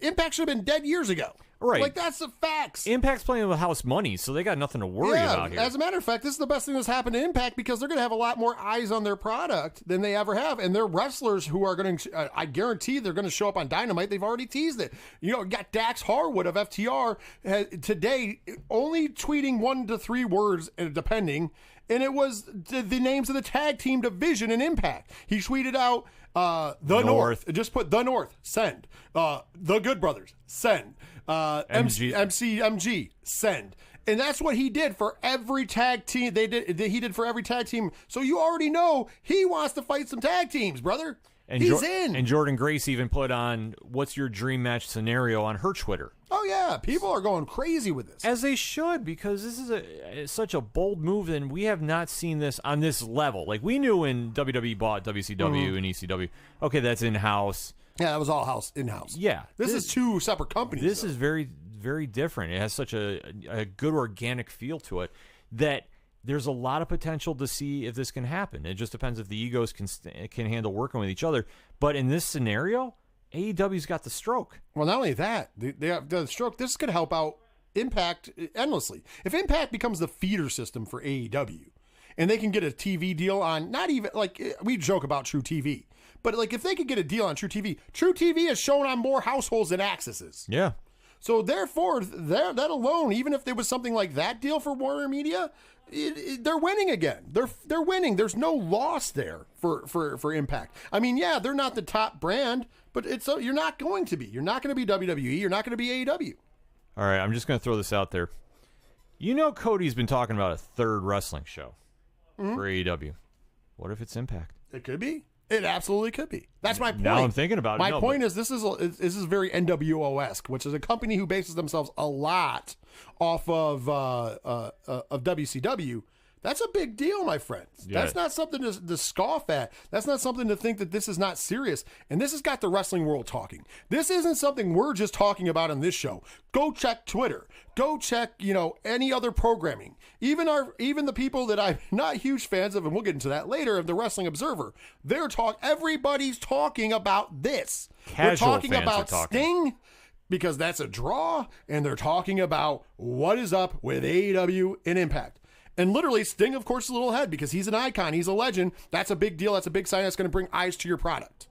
Impact should have been dead years ago. Right. Like, that's the facts. Impact's playing with house money, so they got nothing to worry about here. As a matter of fact, this is the best thing that's happened to Impact because they're going to have a lot more eyes on their product than they ever have. And their wrestlers who are going to, I guarantee they're going to show up on Dynamite. They've already teased it. You got Dax Harwood of FTR today only tweeting 1 to 3 words, depending. And it was the names of the tag team division in Impact. He tweeted out the North. Just put the North. Send. The Good Brothers. Send. MCMG. Send. And that's what he did for every tag team. He did for every tag team. So you already know he wants to fight some tag teams, brother. And he's in. And Jordan Grace even put on "What's your dream match scenario" on her Twitter. Oh yeah, people are going crazy with this, as they should, because this is such a bold move, and we have not seen this on this level. Like, we knew when WWE bought WCW and ECW, okay, that's in house. Yeah, that was all in house. Yeah, this is 2 separate companies. This is very, very different. It has such a good organic feel to it that there's a lot of potential to see if this can happen. It just depends if the egos can handle working with each other. But in this scenario, AEW's got the stroke. Well, not only that, they have the stroke. This could help out Impact endlessly. If Impact becomes the feeder system for AEW, and they can get a TV deal on, not even, like, we joke about True TV, but like if they could get a deal on True TV is shown on more households than Access is. Yeah. So therefore, that alone, even if there was something like that deal for Warner Media, they're winning again. They're winning. There's no loss there for Impact. I mean, yeah, they're not the top brand, but you're not going to be. You're not going to be WWE. You're not going to be AEW. All right, I'm just going to throw this out there. You know Cody's been talking about a third wrestling show for AEW. What if it's Impact? It could be. It absolutely could be. That's my point. Now I'm thinking about it. My point is this is very NWO-esque, which is a company who bases themselves a lot off of WCW. That's a big deal, my friends. Yeah. That's not something to scoff at. That's not something to think that this is not serious. And this has got the wrestling world talking. This isn't something we're just talking about on this show. Go check Twitter. Go check, any other programming. Even the people that I'm not huge fans of, and we'll get into that later, of the Wrestling Observer. Everybody's talking about this. They're talking about Sting, because that's a draw, and they're talking about what is up with AEW and Impact. And literally, Sting, of course, is a little ahead because he's an icon. He's a legend. That's a big deal. That's a big sign that's going to bring eyes to your product.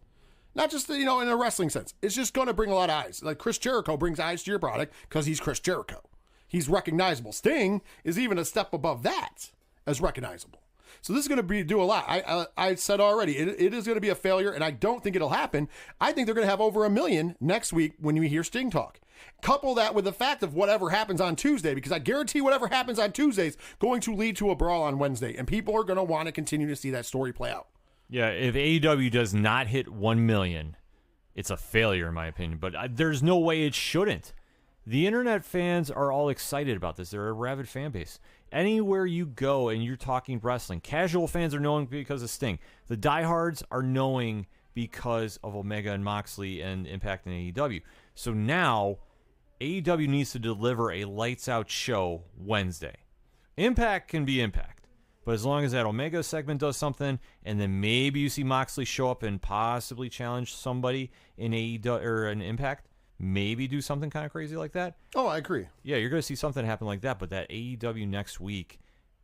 Not just, in a wrestling sense. It's just going to bring a lot of eyes. Like Chris Jericho brings eyes to your product because he's Chris Jericho. He's recognizable. Sting is even a step above that as recognizable. So this is going to do a lot. I said already, it is going to be a failure, and I don't think it'll happen. I think they're going to have over 1 million next week when we hear Sting talk. Couple that with the fact of whatever happens on Tuesday, because I guarantee whatever happens on Tuesday is going to lead to a brawl on Wednesday, and people are going to want to continue to see that story play out. Yeah, if AEW does not hit 1 million, it's a failure in my opinion, but there's no way it shouldn't. The internet fans are all excited about this. They're a rabid fan base. Anywhere you go and you're talking wrestling, casual fans are knowing because of Sting. The diehards are knowing because of Omega and Moxley and Impact and AEW. So now AEW needs to deliver a lights-out show Wednesday. Impact can be Impact, but as long as that Omega segment does something, and then maybe you see Moxley show up and possibly challenge somebody in AEW or an Impact, maybe do something kind of crazy like that. Oh, I agree. Yeah, you're going to see something happen like that, but that AEW next week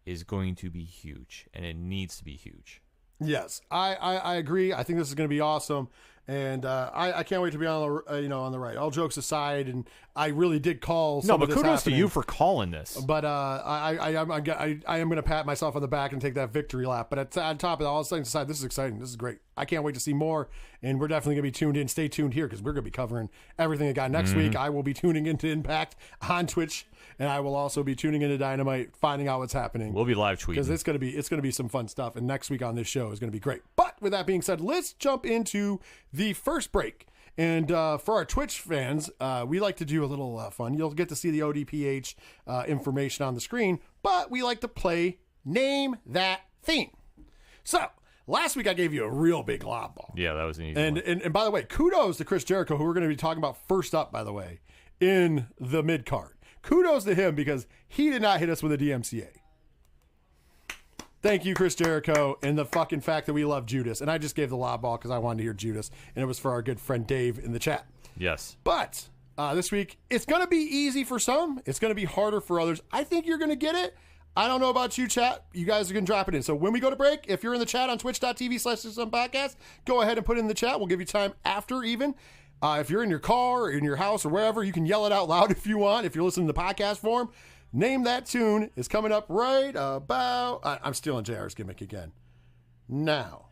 is going to be huge, and it needs to be huge. Yes, I agree. I think this is going to be awesome. And I can't wait to be on the on the right. All jokes aside, and I really did call. No, but kudos to you for calling this. But I am going to pat myself on the back and take that victory lap. But on top of all things aside, this is exciting. This is great. I can't wait to see more, and we're definitely going to be tuned in. Stay tuned here because we're going to be covering everything I got next week. I will be tuning into Impact on Twitch, and I will also be tuning into Dynamite, finding out what's happening. We'll be live tweeting because it's going to be some fun stuff. And next week on this show is going to be great. But with that being said, let's jump into the first break. And for our Twitch fans, we like to do a little fun. You'll get to see the ODPH information on the screen, but we like to play Name That Theme. So last week I gave you a real big lob ball. Yeah, that was an easy one. And by the way, kudos to Chris Jericho, who we're going to be talking about first up, by the way, in the mid card. Kudos to him because he did not hit us with a DMCA. Thank you, Chris Jericho, and the fucking fact that we love Judas. And I just gave the lob ball because I wanted to hear Judas, and it was for our good friend Dave in the chat. Yes. But this week, it's going to be easy for some. It's going to be harder for others. I think you're going to get it. I don't know about you, chat. You guys are going to drop it in. So when we go to break, if you're in the chat on twitch.tv/systempodcast, go ahead and put it in the chat. We'll give you time after even. If you're in your car or in your house or wherever, you can yell it out loud if you want. If you're listening to the podcast form, Name That Tune is coming up right about... I'm stealing JR's gimmick again. Now.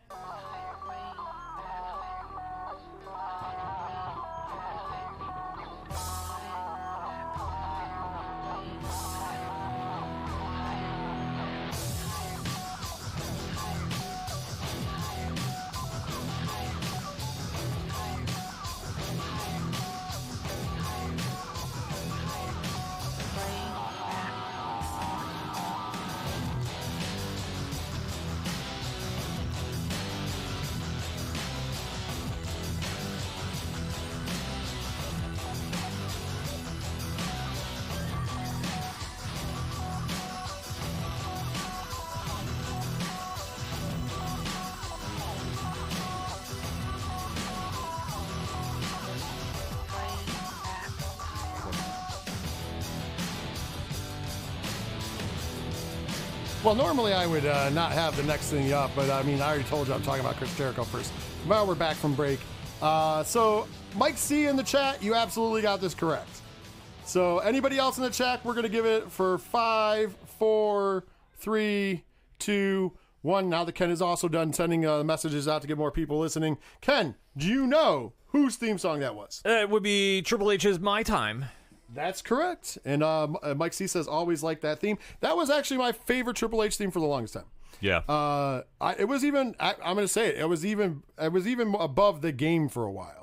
Well, normally I would not have the next thing up, but I mean, I already told you I'm talking about Chris Jericho first. Well, we're back from break. So, Mike C in the chat, you absolutely got this correct. So anybody else in the chat, we're going to give it for 5, 4, 3, 2, 1. Now that Ken is also done sending messages out to get more people listening. Ken, do you know whose theme song that was? It would be Triple H's My Time. That's correct. And Mike C says, always like that theme. That was actually my favorite Triple H theme for the longest time. Yeah. It was even, I'm going to say it, it was even above the game for a while.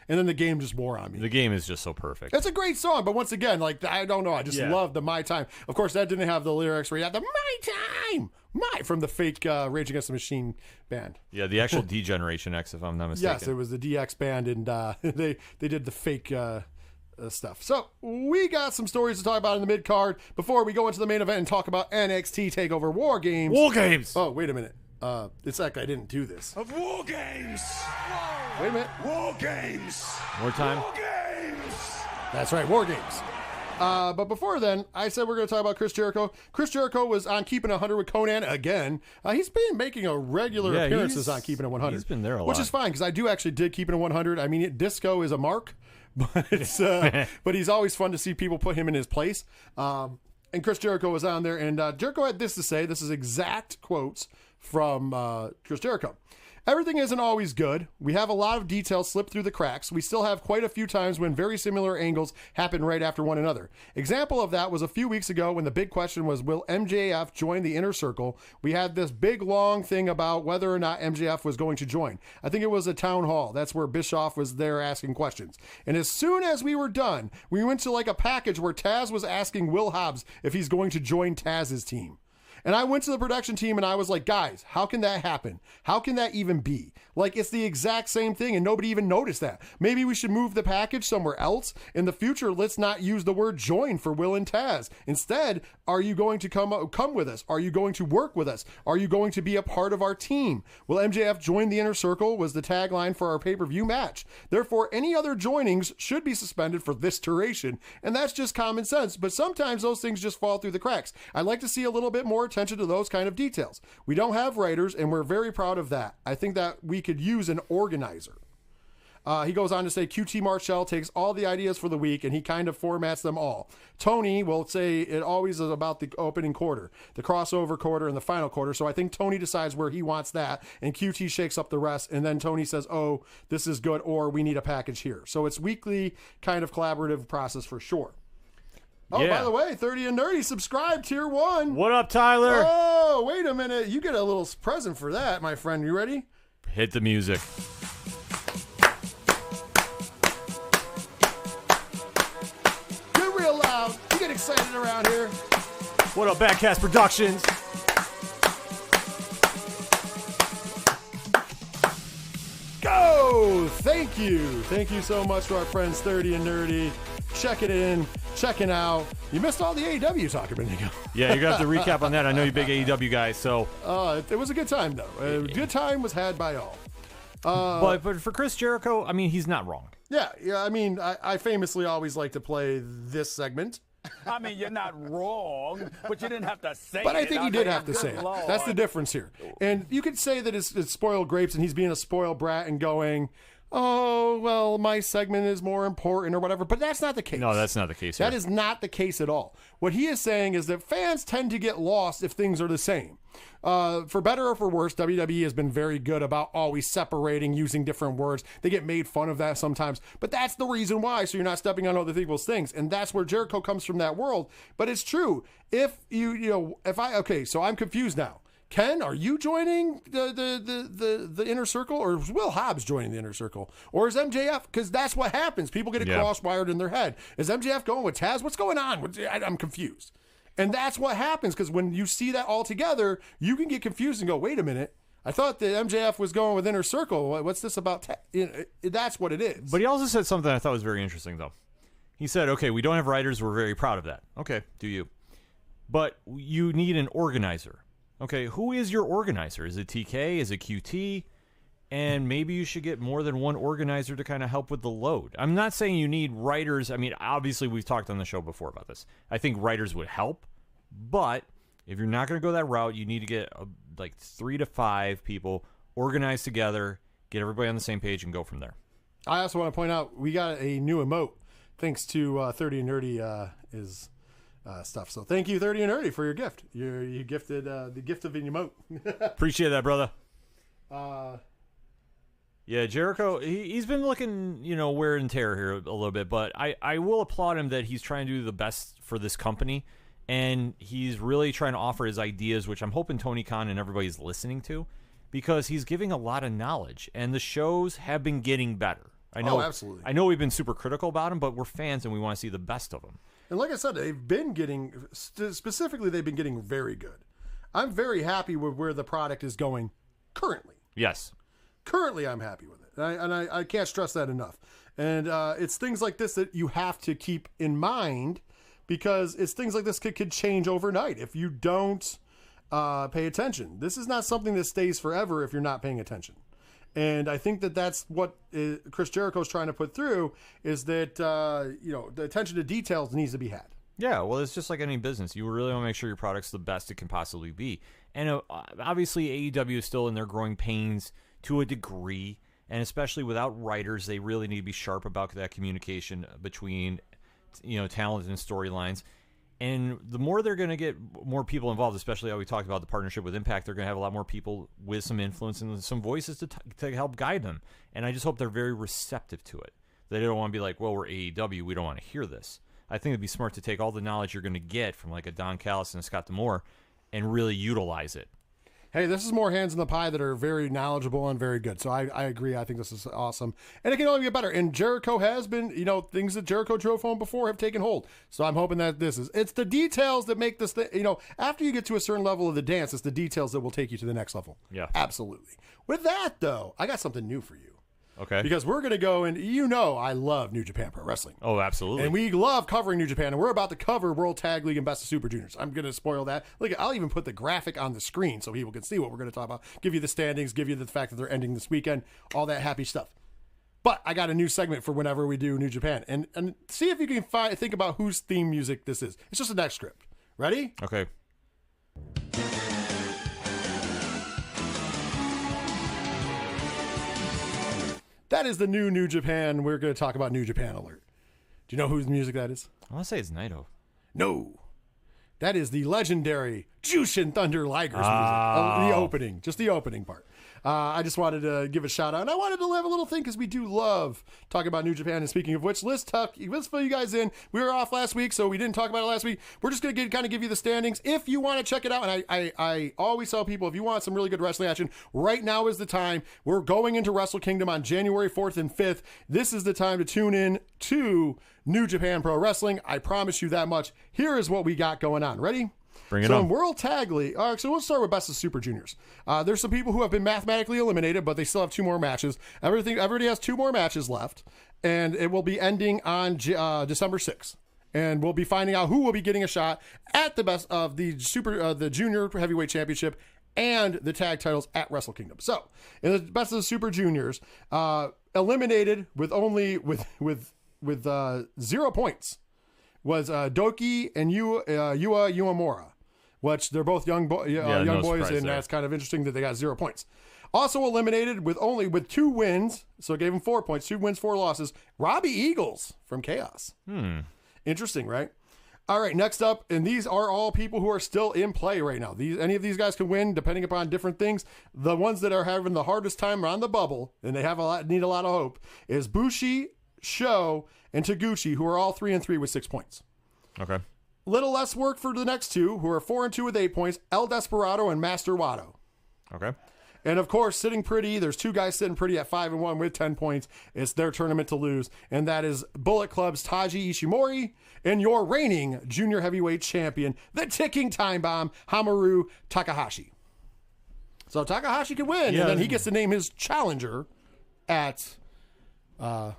And then the game just wore on me. The game is just so perfect. It's a great song, but once again, like, I don't know. I just love the My Time. Of course, that didn't have the lyrics where you had the My Time, from the fake Rage Against the Machine band. Yeah, the actual D-Generation X, if I'm not mistaken. Yes, it was the DX band, and they did the fake stuff. So we got some stories to talk about in the mid-card before we go into the main event and talk about NXT TakeOver War Games. War Games! Oh, wait a minute. It's like I didn't do this. Of War Games. Wait a minute. War Games. More time? War Games. That's right, War Games. But before then, I said we're going to talk about Chris Jericho. Chris Jericho was on Keeping It 100 with Conan again. He's been making a regular appearances on Keeping It 100. He's been there a lot. Which is fine, because I did Keeping It 100. I mean, disco is a mark, but but he's always fun to see people put him in his place. And Chris Jericho was on there, and Jericho had this to say. This is exact quotes from Chris Jericho. Everything isn't always good. We have a lot of details slip through the cracks. We still have quite a few times when very similar angles happen right after one another. Example of that was a few weeks ago when the big question was, will MJF join the Inner Circle? We had this big long thing about whether or not MJF was going to join. I think it was a town hall. That's where Bischoff was there asking questions. And as soon as we were done, we went to like a package where Taz was asking Will Hobbs if he's going to join Taz's team. And I went to the production team and I was like, guys, how can that happen? How can that even be? Like, it's the exact same thing and nobody even noticed that. Maybe we should move the package somewhere else. In the future, let's not use the word join for Will and Taz. Instead, are you going to come with us? Are you going to work with us? Are you going to be a part of our team? Will MJF join the Inner Circle was the tagline for our pay-per-view match. Therefore, any other joinings should be suspended for this duration. And that's just common sense. But sometimes those things just fall through the cracks. I'd like to see a little bit more attention to those kind of details. We don't have writers, and we're very proud of that. I think that we could use an organizer. He goes on to say QT Marshall takes all the ideas for the week and he kind of formats them all. Tony will say it always is about the opening quarter, the crossover quarter, and the final quarter. So I think Tony decides where he wants that and QT shakes up the rest. And then Tony says, oh, this is good, or we need a package here. So it's weekly kind of collaborative process for sure. Oh, yeah. By the way, 30 and Nerdy, subscribe, tier 1. What up, Tyler? Oh, wait a minute. You get a little present for that, my friend. You ready? Hit the music. Get real loud. You get excited around here. What up, Backcast Productions? Go! Thank you. Thank you so much to our friends 30 and Nerdy. Checking in, checking out. You missed all the AEW talk a minute ago. Yeah, you're going to have to recap on that. I know you're big AEW guys, so. It was a good time, though. A good time was had by all. But for Chris Jericho, I mean, he's not wrong. Yeah. I mean, I famously always like to play this segment. I mean, you're not wrong, but you didn't have to say it. But I think he did have to say it. Lord. That's the difference here. And you could say that it's spoiled grapes and he's being a spoiled brat and going, oh, well, my segment is more important or whatever. But that's not the case. No, that's not the case here. That is not the case at all. What he is saying is that fans tend to get lost if things are the same. For better or for worse, WWE has been very good about always separating, using different words. They get made fun of that sometimes, but that's the reason why, so you're not stepping on other people's things. And that's where Jericho comes from, that world. But it's true. If so I'm confused now. Ken, are you joining the Inner Circle, or is Will Hobbs joining the Inner Circle, or is MJF? Because that's what happens. People get it cross-wired in their head. Is MJF going with Taz? What's going on? I'm confused. And that's what happens, because when you see that all together, you can get confused and go, wait a minute. I thought that MJF was going with Inner Circle. What's this about? That's what it is. But he also said something I thought was very interesting, though. He said, okay, we don't have writers. We're very proud of that. Okay, do you? But you need an organizer. Okay, who is your organizer? Is it TK? Is it QT? And maybe you should get more than one organizer to kind of help with the load. I'm not saying you need writers. I mean, obviously, we've talked on the show before about this. I think writers would help. But if you're not going to go that route, you need to get like 3 to 5 people organized together, get everybody on the same page, and go from there. I also want to point out, we got a new emote. thanks to 30 and Nerdy is stuff. So thank you, 30 and Nerdy, for your gift. You gifted the gift of an emote. Appreciate that, brother. Yeah, Jericho, he's been looking, wear and tear here a little bit, but I will applaud him that he's trying to do the best for this company, and he's really trying to offer his ideas, which I'm hoping Tony Khan and everybody's listening to, because he's giving a lot of knowledge, and the shows have been getting better. I know, absolutely. I know we've been super critical about him, but we're fans, and we want to see the best of him. And like I said, they've been getting very good. I'm very happy with where the product is going currently. Yes. Currently, I'm happy with it. And I can't stress that enough. And it's things like this that you have to keep in mind, because it's things like this could change overnight if you don't pay attention. This is not something that stays forever if you're not paying attention. And I think that's what Chris Jericho is trying to put through, is that the attention to details needs to be had. Yeah, well, it's just like any business. You really want to make sure your product's the best it can possibly be. And obviously, AEW is still in their growing pains to a degree, and especially without writers, they really need to be sharp about that communication between, talent and storylines. And the more they're going to get more people involved, especially how we talked about the partnership with Impact, they're going to have a lot more people with some influence and some voices to help guide them. And I just hope they're very receptive to it. They don't want to be like, well, we're AEW, we don't want to hear this. I think it'd be smart to take all the knowledge you're going to get from like a Don Callis and a Scott D'Amore and really utilize it. Hey, this is more hands in the pie that are very knowledgeable and very good. So I agree. I think this is awesome. And it can only get better. And Jericho has been, things that Jericho drove home before have taken hold. So I'm hoping that it's the details that make this thing, after you get to a certain level of the dance, it's the details that will take you to the next level. Yeah. Absolutely. With that, though, I got something new for you. Okay. Because we're going to go, and I love New Japan Pro Wrestling. Oh, absolutely. And we love covering New Japan, and we're about to cover World Tag League and Best of Super Juniors. I'm going to spoil that. Look, I'll even put the graphic on the screen so people can see what we're going to talk about. Give you the standings, give you the fact that they're ending this weekend, all that happy stuff. But I got a new segment for whenever we do New Japan. And see if you can think about whose theme music this is. It's just a next script. Ready? Okay. That is the new Japan. We're going to talk about New Japan Alert. Do you know whose music that is? I want to say it's Naito. No. That is the legendary Jushin Thunder Liger's music. The opening. Just the opening part. I just wanted to give a shout out. And I wanted to have a little thing because we do love talking about New Japan. And speaking of which, let's fill you guys in. We were off last week, so we didn't talk about it last week. We're just going to kind of give you the standings. If you want to check it out, and I always tell people, if you want some really good wrestling action, right now is the time. We're going into Wrestle Kingdom on January 4th and 5th. This is the time to tune in to New Japan Pro Wrestling. I promise you that much. Here is what we got going on. Ready? Bring it on. In World Tag League, so we'll start with Best of Super Juniors. There's some people who have been mathematically eliminated, but they still have 2 more matches. Everybody has 2 more matches left, and it will be ending on December 6th. And we'll be finding out who will be getting a shot at the best of the the Junior Heavyweight Championship and the tag titles at Wrestle Kingdom. So, in the Best of the Super Juniors, eliminated with 0 points was Doki and Yua Uemura, which they're both young boys, and that's kind of interesting that they got 0 points. Also eliminated with 2 wins, so it gave him 4 points. 2 wins, 4 losses. Robbie Eagles from Chaos. Interesting, right? All right, next up, and these are all people who are still in play right now. Any of these guys can win, depending upon different things. The ones that are having the hardest time on the bubble, and they need a lot of hope, is Bushi, Sho, and Taguchi, who are all 3-3 with 6 points. Okay. Little less work for the next 2, who are 4-2 with 8 points, El Desperado and Master Wado. Okay. And of course, sitting pretty, there's 2 guys sitting pretty at 5-1 with 10 points. It's their tournament to lose. And that is Bullet Club's Taji Ishimori and your reigning junior heavyweight champion, the ticking time bomb, Hamaru Takahashi. So Takahashi can win, and then he gets to name his challenger at the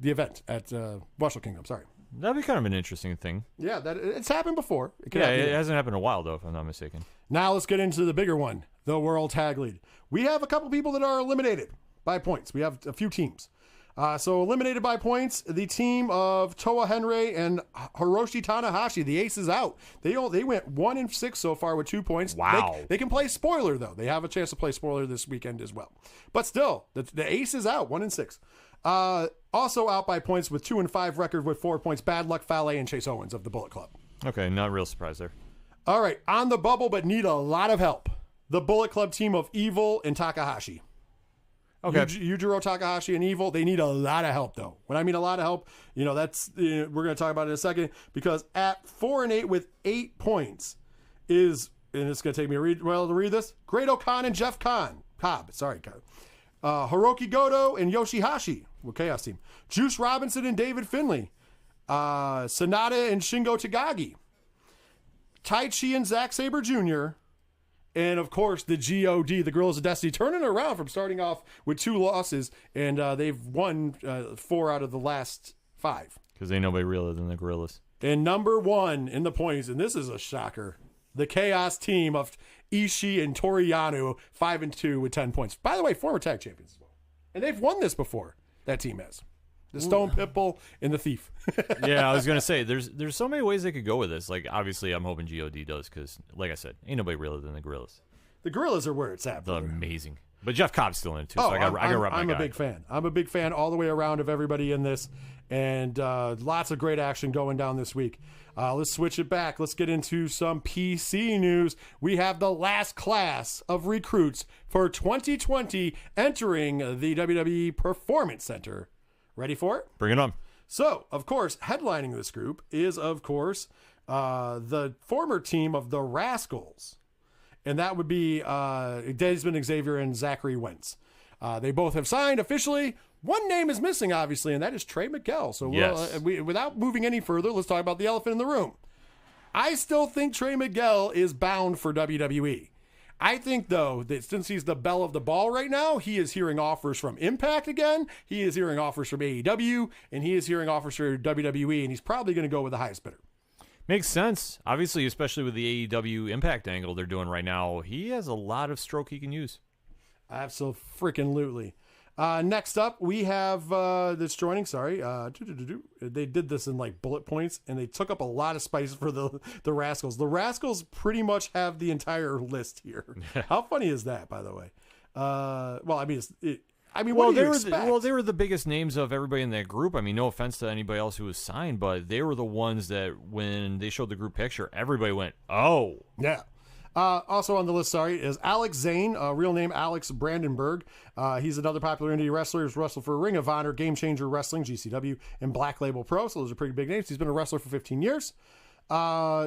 event at Wrestle Kingdom. Sorry. That'd be kind of an interesting thing. Yeah, it's happened before. It hasn't happened in a while, though, if I'm not mistaken. Now let's get into the bigger one, the World Tag League. We have a couple people that are eliminated by points. We have a few teams. So eliminated by points, the team of Toa Henry and Hiroshi Tanahashi. The ace is out. They went 1-6 so far with 2 points. Wow. They can play spoiler, though. They have a chance to play spoiler this weekend as well. But still, the ace is out, 1-6. Also out by points with 2-5 record with 4 points. Bad Luck Fale and Chase Owens of the Bullet Club. Okay, not real surprise there. All right, on the bubble but need a lot of help. The Bullet Club team of Evil and Takahashi. Okay. Yujiro Takahashi and Evil, they need a lot of help, though. When I mean a lot of help, that's we're going to talk about it in a second, because at 4-8 with 8 points is, and it's going to take me to read this, Great O'Khan and Jeff Cobb. Hiroki Goto and Yoshihashi, Chaos Team. Juice Robinson and David Finlay. Sonata and Shingo Tagagi. Tai Chi and Zack Sabre Jr., and, of course, the GOD, the Gorillas of Destiny, turning around from starting off with 2 losses, and they've won 4 out of the llast 5. Because ain't nobody realer than the Gorillas. And number 1 in the points, and this is a shocker, the Chaos team of Ishii and Toriyano, 5-2 with 10 points. By the way, former tag champions as well. And they've won this before, that team has. The Stone Pitbull and the Thief. Yeah, I was going to say, there's so many ways they could go with this. Like, obviously, I'm hoping GOD does, because, like I said, ain't nobody realer than the Gorillas. The Gorillas are where it's at. They're amazing. But Jeff Cobb's still in it, too, so I got to rep my guy. I'm a big fan. I'm a big fan all the way around of everybody in this, and lots of great action going down this week. Let's switch it back. Let's get into some PC news. We have the last class of recruits for 2020 entering the WWE Performance Center. Ready for it? Bring it on. So, of course, headlining this group is, of course, the former team of the Rascals. And that would be Desmond Xavier and Zachary Wentz. They both have signed officially. One name is missing, obviously, and that is Trey Miguel. So yes. Without moving any further, let's talk about the elephant in the room. I still think Trey Miguel is bound for WWE. I think, though, that since he's the belle of the ball right now, he is hearing offers from Impact again, he is hearing offers from AEW, and he is hearing offers for WWE, and he's probably going to go with the highest bidder. Makes sense. Obviously, especially with the AEW Impact angle they're doing right now, he has a lot of stroke he can use. Absolutely. Next up, we have that's joining. Sorry, they did this in like bullet points, and they took up a lot of spice for the Rascals. The Rascals pretty much have the entire list here. How funny is that, by the way? They were the biggest names of everybody in that group. I mean, no offense to anybody else who was signed, but they were the ones that when they showed the group picture, everybody went, "Oh, yeah." Also on the list, is Alex Zane, real name Alex Brandenburg. He's another popular indie wrestler. He's wrestled for Ring of Honor, Game Changer Wrestling, GCW, and Black Label Pro. So those are pretty big names. He's been a wrestler for 15 years.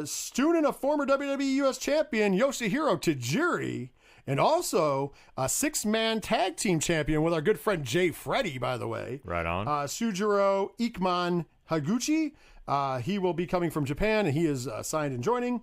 Student of former WWE US champion Yoshihiro Tajiri, and also a 6-man tag team champion with our good friend Jay Freddy, by the way. Right on. Sujiro Ikman Haguchi. He will be coming from Japan, and he is signed and joining.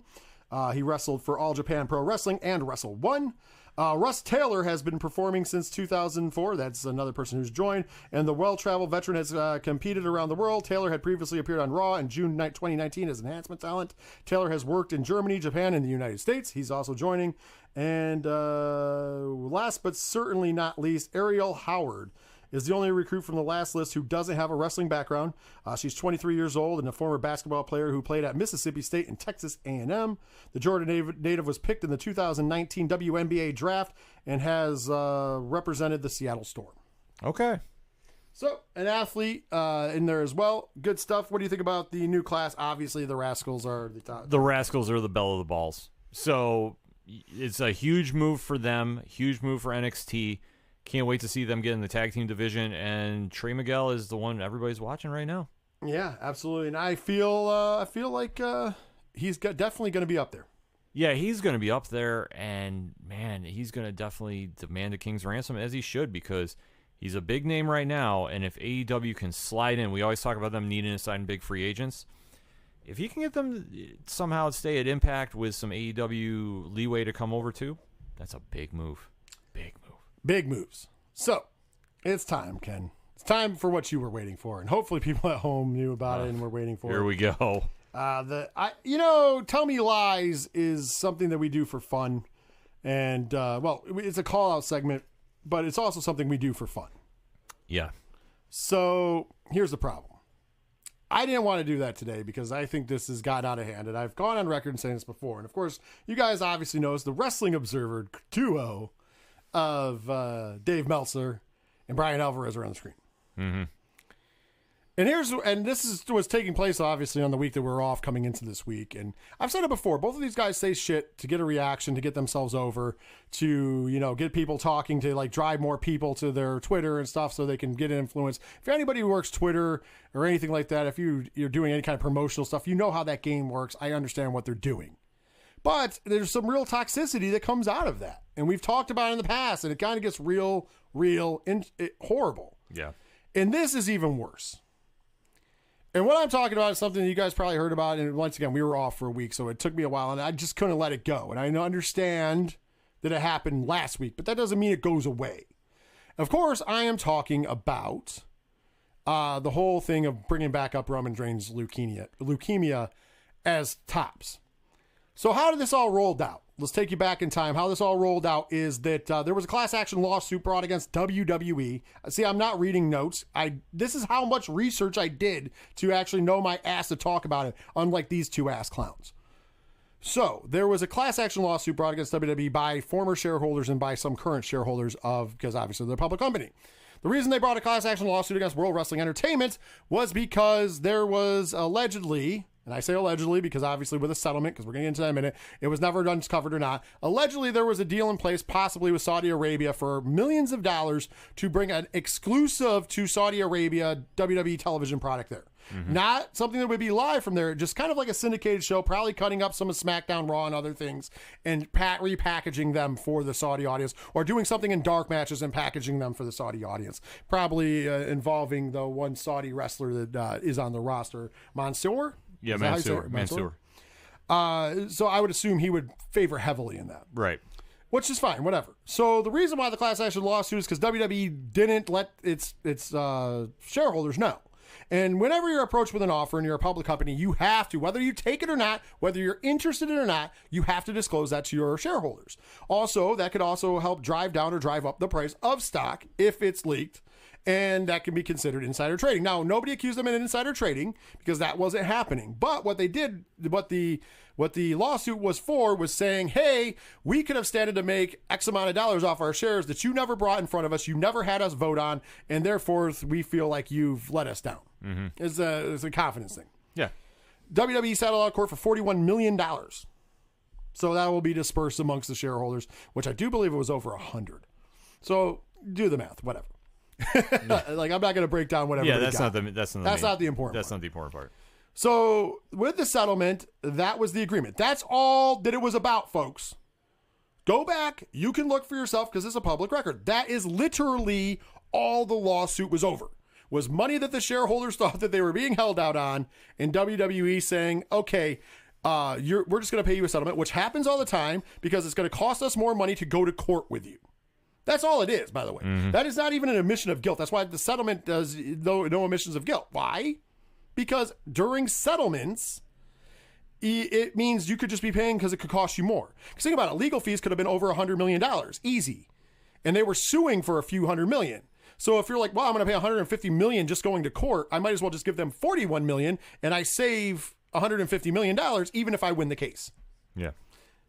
He wrestled for All Japan Pro Wrestling and Wrestle 1. Russ Taylor has been performing since 2004. That's another person who's joined. And the well-traveled veteran has competed around the world. Taylor had previously appeared on Raw in June 2019 as enhancement talent. Taylor has worked in Germany, Japan, and the United States. He's also joining. And last but certainly not least, Ariel Howard is the only recruit from the last list who doesn't have a wrestling background. She's 23 years old and a former basketball player who played at Mississippi State and Texas A&M. The Georgia native was picked in the 2019 WNBA draft and has represented the Seattle Storm. Okay. So, an athlete in there as well. Good stuff. What do you think about the new class? Obviously, the Rascals are the top. The Rascals are the belle of the balls. So, it's a huge move for them, huge move for NXT. Can't wait to see them get in the tag team division, and Trey Miguel is the one everybody's watching right now. Yeah, absolutely, and I feel like he's definitely going to be up there. Yeah, he's going to be up there, and man, he's going to definitely demand a king's ransom, as he should, because he's a big name right now, and if AEW can slide in, we always talk about them needing to sign big free agents. If he can get them somehow stay at Impact with some AEW leeway to come over to, that's a big move. Big move. Big moves. So, it's time, Ken. It's time for what you were waiting for, and hopefully people at home knew about it and were waiting for it. Here we go. Tell Me Lies is something that we do for fun, and it's a call-out segment, but it's also something we do for fun. Yeah. So, here's the problem. I didn't want to do that today because I think this has gotten out of hand, and I've gone on record and saying this before, and of course, you guys obviously know it's the Wrestling Observer duo of Dave Meltzer and Bryan Alvarez are on the screen. Mm-hmm. And this was taking place obviously on the week that we're off coming into this week. And I've said it before, both of these guys say shit to get a reaction, to get themselves over, to, get people talking, to like drive more people to their Twitter and stuff so they can get influence. If anybody who works Twitter or anything like that, if you're doing any kind of promotional stuff, you know how that game works. I understand what they're doing. But there's some real toxicity that comes out of that. And we've talked about it in the past, and it kind of gets real horrible. Yeah. And this is even worse. And what I'm talking about is something that you guys probably heard about. And once again, we were off for a week, so it took me a while, and I just couldn't let it go. And I understand that it happened last week, but that doesn't mean it goes away. Of course, I am talking about the whole thing of bringing back up Roman Reigns' leukemia as tops. So how did this all roll out? Let's take you back in time. How this all rolled out is that there was a class action lawsuit brought against WWE. See, I'm not reading notes. This is how much research I did to actually know my ass to talk about it, unlike these two ass clowns. So there was a class action lawsuit brought against WWE by former shareholders and by some current shareholders because obviously they're a public company. The reason they brought a class action lawsuit against World Wrestling Entertainment was because there was allegedly, and I say allegedly because obviously with a settlement, because we're going to get into that in a minute, it was never uncovered or not. Allegedly, there was a deal in place, possibly with Saudi Arabia, for millions of dollars to bring an exclusive to Saudi Arabia WWE television product there. Mm-hmm. Not something that would be live from there, just kind of like a syndicated show, probably cutting up some of SmackDown, Raw, and other things, and repackaging them for the Saudi audience, or doing something in dark matches and packaging them for the Saudi audience. Probably involving the one Saudi wrestler that is on the roster, Mansoor. Yeah, Mansoor. So I would assume he would favor heavily in that. Right. Which is fine, whatever. So the reason why the class action lawsuit is because WWE didn't let its shareholders know. And whenever you're approached with an offer and you're a public company, you have to, whether you take it or not, whether you're interested in it or not, you have to disclose that to your shareholders. Also, that could also help drive down or drive up the price of stock if it's leaked. And that can be considered insider trading. Now, nobody accused them of insider trading because that wasn't happening. But what they did, what the lawsuit was for, was saying, hey, we could have standed to make X amount of dollars off our shares that you never brought in front of us, you never had us vote on, and therefore we feel like you've let us down. Mm-hmm. It's a confidence thing. Yeah. WWE settled out of court for $41 million. So that will be dispersed amongst the shareholders, which I do believe it was over 100. So do the math, whatever. Like, I'm not going to break down whatever. Yeah, that's not the important. That's not the important part. So with the settlement, that was the agreement. That's all that it was about, folks. Go back. You can look for yourself because it's a public record. That is literally all the lawsuit was over. Was money that the shareholders thought that they were being held out on, and WWE saying, okay, we're just going to pay you a settlement, which happens all the time because it's going to cost us more money to go to court with you. That's all it is, by the way. Mm-hmm. That is not even an admission of guilt. That's why the settlement does no admissions of guilt. Why? Because during settlements, it means you could just be paying because it could cost you more. Because think about it, legal fees could have been over $100 million, easy. And they were suing for a few $100 million. So if you're like, well, I'm going to pay $150 million just going to court, I might as well just give them $41 million and I save $150 million even if I win the case. Yeah.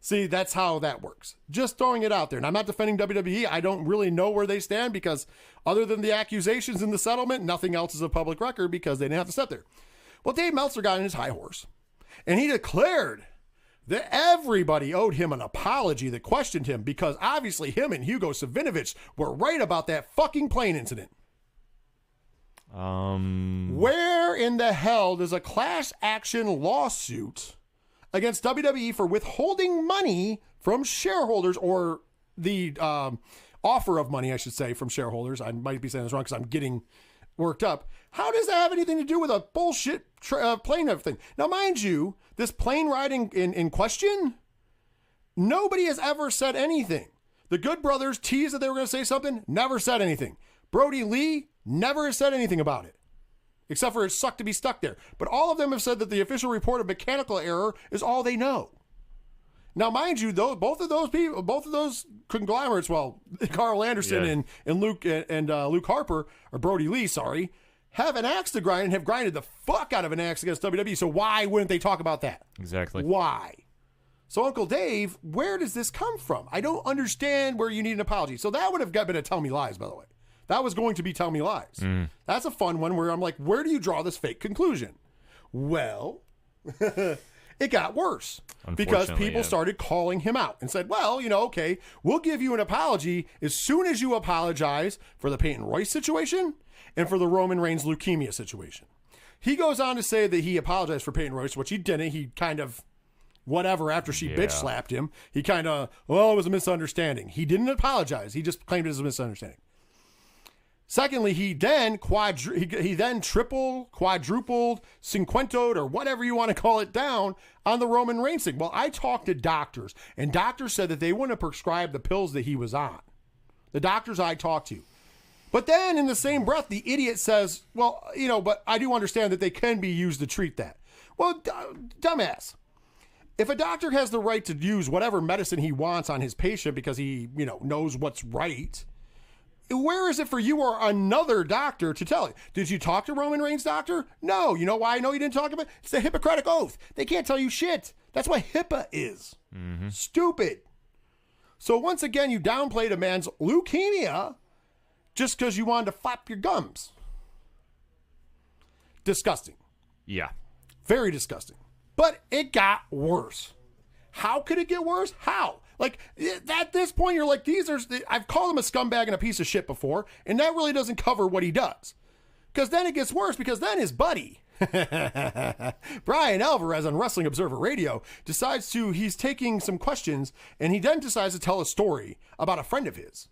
See, that's how that works. Just throwing it out there. And I'm not defending WWE. I don't really know where they stand because other than the accusations in the settlement, nothing else is a public record because they didn't have to sit there. Well, Dave Meltzer got in his high horse and he declared that everybody owed him an apology that questioned him because obviously him and Hugo Savinovich were right about that fucking plane incident. Where in the hell does a class action lawsuit against WWE for withholding money from shareholders, or the offer of money, I should say, from shareholders? I might be saying this wrong because I'm getting worked up. How does that have anything to do with a bullshit plane thing? Now, mind you, this plane ride in question, nobody has ever said anything. The Good Brothers teased that they were going to say something, never said anything. Brody Lee never has said anything about it, except for it sucked to be stuck there. But all of them have said that the official report of mechanical error is all they know. Now, mind you, though, both of those conglomerates, well, Carl Anderson and Luke Harper, or Brody Lee, sorry, have an axe to grind and have grinded the fuck out of an axe against WWE. So why wouldn't they talk about that? Exactly. Why? So, Uncle Dave, where does this come from? I don't understand where you need an apology. So that would have been a tell me lies, by the way. That was going to be Tell Me Lies. That's a fun one where I'm like, where do you draw this fake conclusion? Well, it got worse because people started calling him out and said, well, okay, we'll give you an apology as soon as you apologize for the Peyton Royce situation and for the Roman Reigns leukemia situation. He goes on to say that he apologized for Peyton Royce, which he didn't. He kind of, whatever, after she bitch slapped him, he kind of, it was a misunderstanding. He didn't apologize. He just claimed it as a misunderstanding. Secondly, he then triple, quadrupled, cinquentoed, or whatever you want to call it, down on the Roman Reigns thing. Well, I talked to doctors, and doctors said that they wouldn't have prescribed the pills that he was on. The doctors I talked to. But then in the same breath, the idiot says, well, but I do understand that they can be used to treat that. Well, dumbass. If a doctor has the right to use whatever medicine he wants on his patient because he, knows what's right, where is it for you or another doctor to tell it? Did you talk to Roman Reigns' doctor? No. You know why I know you didn't talk about it? It's the Hippocratic Oath. They can't tell you shit. That's what HIPAA is. Stupid. So once again, you downplayed a man's leukemia just because you wanted to flap your gums. Disgusting. Yeah. Very disgusting. But it got worse. How could it get worse? How? Like, at this point, you're like, I've called him a scumbag and a piece of shit before, and that really doesn't cover what he does. Because then it gets worse, because then his buddy, Bryan Alvarez on Wrestling Observer Radio, he's taking some questions, and he then decides to tell a story about a friend of his.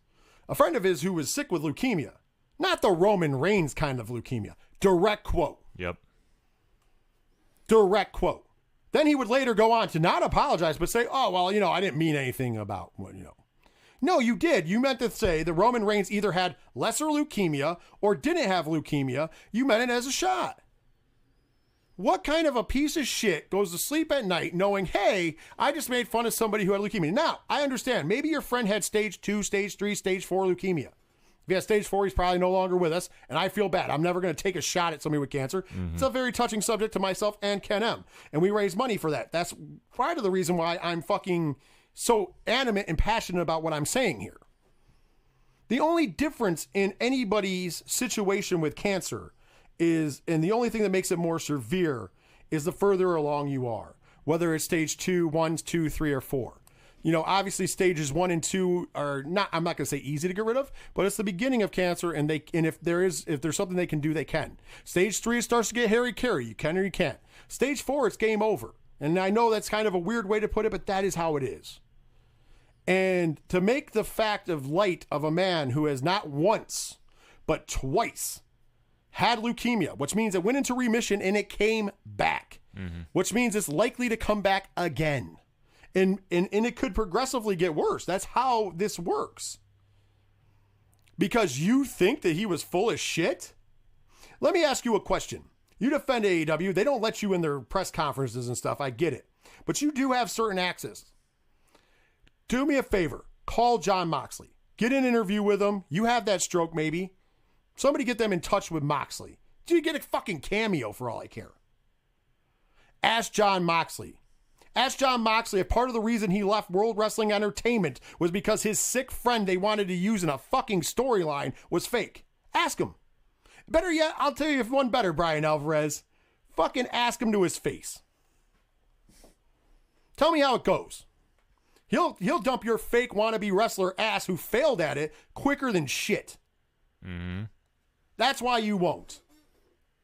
A friend of his who was sick with leukemia. Not the Roman Reigns kind of leukemia. Direct quote. Yep. Direct quote. Then he would later go on to not apologize, but say, oh, well, I didn't mean anything about what, No, you did. You meant to say that Roman Reigns either had lesser leukemia or didn't have leukemia. You meant it as a shot. What kind of a piece of shit goes to sleep at night knowing, hey, I just made fun of somebody who had leukemia? Now, I understand. Maybe your friend had stage 2, stage 3, stage 4 leukemia. If he has stage 4, he's probably no longer with us, and I feel bad. I'm never going to take a shot at somebody with cancer. It's a very touching subject to myself and Ken M. And we raise money for that. That's part of the reason why I'm fucking so animate and passionate about what I'm saying here. The only difference in anybody's situation with cancer is, and the only thing that makes it more severe is the further along you are, whether it's stage 2, 1, 2, 3, or 4. Obviously stages 1 and 2 are not, I'm not going to say easy to get rid of, but it's the beginning of cancer, and if there's something they can do, they can. Stage 3, it starts to get hairy-carry. You can or you can't. Stage 4, it's game over. And I know that's kind of a weird way to put it, but that is how it is. And to make the fact of light of a man who has not once, but twice had leukemia, which means it went into remission and it came back, which means it's likely to come back again. And it could progressively get worse. That's how this works. Because you think that he was full of shit? Let me ask you a question. You defend AEW. They don't let you in their press conferences and stuff. I get it. But you do have certain access. Do me a favor. Call Jon Moxley. Get an interview with him. You have that stroke, maybe. Somebody get them in touch with Moxley. Do you get a fucking cameo for all I care? Ask Jon Moxley. Ask Jon Moxley if part of the reason he left World Wrestling Entertainment was because his sick friend they wanted to use in a fucking storyline was fake. Ask him. Better yet, I'll tell you if one better, Bryan Alvarez. Fucking ask him to his face. Tell me how it goes. He'll dump your fake wannabe wrestler ass who failed at it quicker than shit. That's why you won't.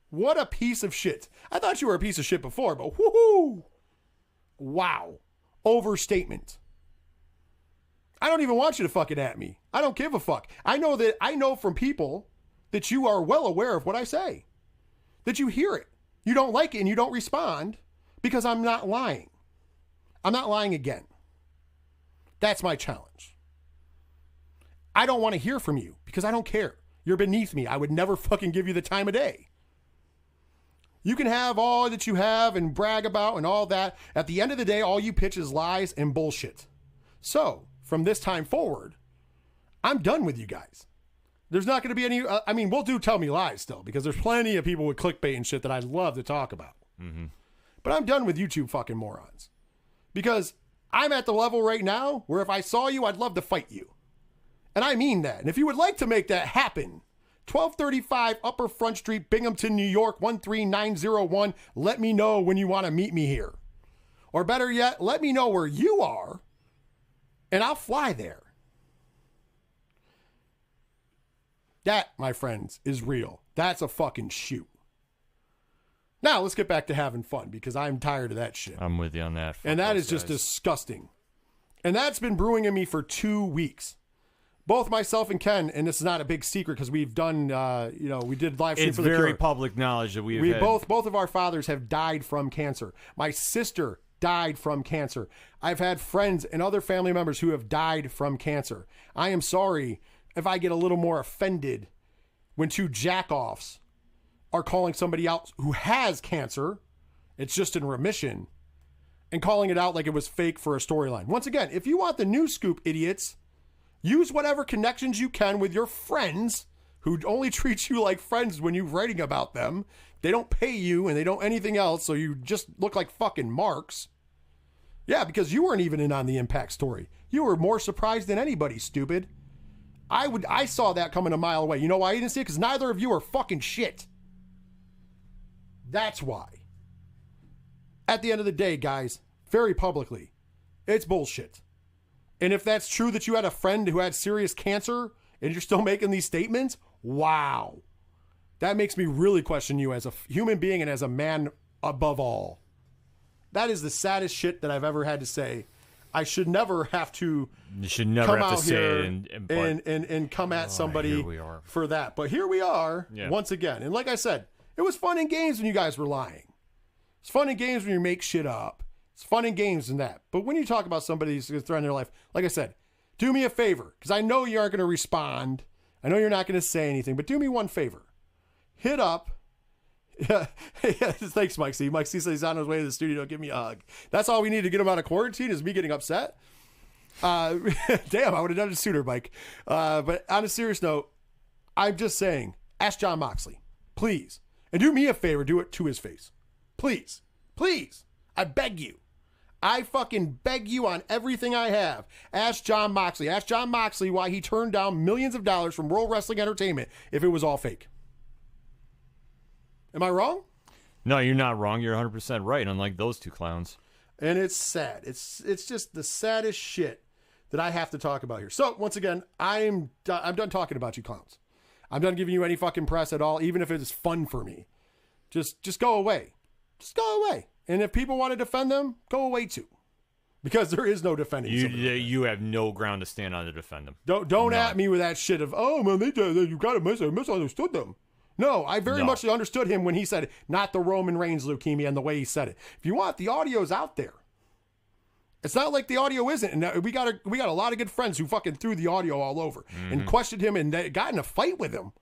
What a piece of shit. I thought you were a piece of shit before, but whoo-hoo. Wow. Overstatement. I don't even want you to fucking at me. I don't give a fuck. I know from people that you are well aware of what I say. That you hear it. You don't like it and you don't respond because I'm not lying. I'm not lying again. That's my challenge. I don't want to hear from you because I don't care. You're beneath me. I would never fucking give you the time of day. You can have all that you have and brag about and all that. At the end of the day, all you pitch is lies and bullshit. So, from this time forward, I'm done with you guys. There's not going to be any, we'll do Tell Me Lies still because there's plenty of people with clickbait and shit that I'd love to talk about. But I'm done with you two fucking morons. Because I'm at the level right now where if I saw you, I'd love to fight you. And I mean that. And if you would like to make that happen, 1235 Upper Front Street, Binghamton, New York, 13901. Let me know when you want to meet me here. Or better yet, let me know where you are, and I'll fly there. That, my friends, is real. That's a fucking shoot. Now, let's get back to having fun, because I'm tired of that shit. I'm with you on that. And that is just disgusting. And that's been brewing in me for 2 weeks. Both myself and Ken, and this is not a big secret because we've done, we did live stream it's for the very Cure. public knowledge that we both of our fathers have died from cancer. My sister died from cancer. I've had friends and other family members who have died from cancer. I am sorry if I get a little more offended when 2 jack-offs are calling somebody out who has cancer, it's just in remission, and calling it out like it was fake for a storyline. Once again, if you want the news scoop, idiots, use whatever connections you can with your friends who only treat you like friends when you're writing about them. They don't pay you and they don't anything else, so you just look like fucking marks. Yeah, because you weren't even in on the Impact story. You were more surprised than anybody, stupid. I saw that coming a mile away. You know why you didn't see it? Because neither of you are fucking shit. That's why. At the end of the day, guys, very publicly, it's bullshit. And if that's true that you had a friend who had serious cancer and you're still making these statements, wow. That makes me really question you as a human being and as a man above all. That is the saddest shit that I've ever had to say. I should never have to come out here and come at somebody for that. But here we are once again. And like I said, it was fun and games when you guys were lying. It's fun and games when you make shit up. It's fun and games and that. But when you talk about somebody who's threatening their life, like I said, do me a favor, because I know you aren't going to respond. I know you're not going to say anything, but do me one favor. Hit up. Thanks, Mike C. Mike C says he's on his way to the studio. Give me a hug. That's all we need to get him out of quarantine is me getting upset. Damn, I would have done it sooner, Mike. But on a serious note, I'm just saying, ask Jon Moxley, please. And do me a favor, do it to his face. Please. Please. I beg you. I fucking beg you on everything I have. Ask Jon Moxley. Ask Jon Moxley why he turned down millions of dollars from World Wrestling Entertainment if it was all fake. Am I wrong? No, you're not wrong. You're 100% right, unlike those 2 clowns. And it's sad. It's just the saddest shit that I have to talk about here. So, once again, I'm done talking about you clowns. I'm done giving you any fucking press at all, even if it is fun for me. Just go away. Just go away. And if people want to defend them, go away too. Because there is no defending you have no ground to stand on to defend them. Don't at me with that shit of, oh, man, you got to misunderstood them. No, I very much understood him when he said, not the Roman Reigns leukemia and the way he said it. If you want, the audio's out there. It's not like the audio isn't. And we got a lot of good friends who fucking threw the audio all over and questioned him and got in a fight with him.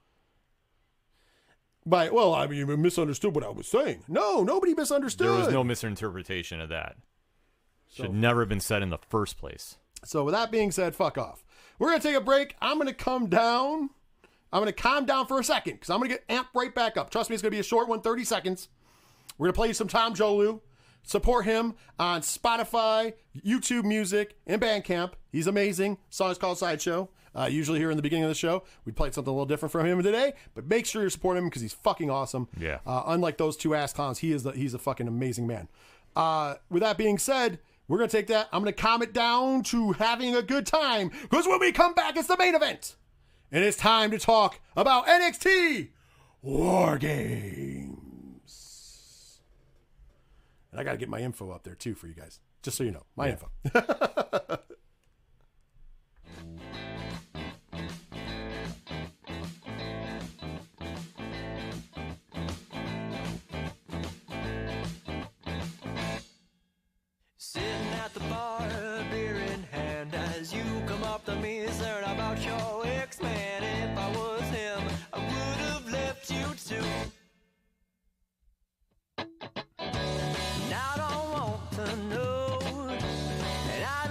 But, well, I mean, you misunderstood what I was saying. No, nobody misunderstood. There was no misinterpretation of that. Should never have been said in the first place. So with that being said, fuck off. We're going to take a break. I'm going to come down. I'm going to calm down for a second because I'm going to get amped right back up. Trust me, it's going to be a short one, 30 seconds. We're going to play you some Tom Jolu. Support him on Spotify, YouTube Music, and Bandcamp. He's amazing. Song is called Sideshow. Usually here in the beginning of the show, we played something a little different from him today, but make sure you support him because he's fucking awesome. Yeah. Unlike those 2 ass clowns, he's a fucking amazing man. With that being said, we're going to take that. I'm going to calm it down to having a good time because when we come back, it's the main event. And it's time to talk about NXT War Games. And I got to get my info up there too for you guys, just so you know. My info. Sitting at the bar, beer in hand, as you come up to me, concerned about your ex-man. If I was him, I would have left you too. And I don't want to know, and I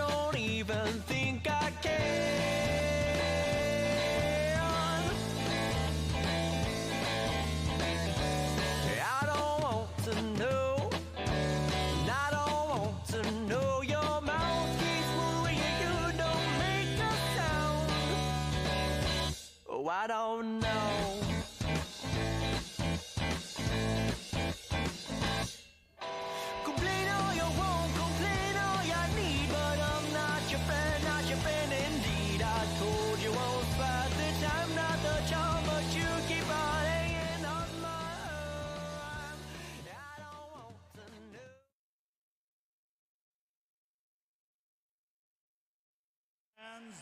fans,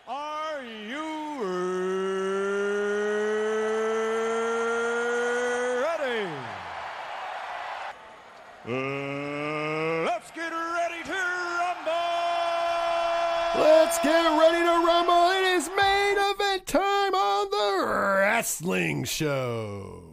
are you ready? Let's get ready to rumble! Let's get ready to rumble. It is main event time on the Wrestling Show.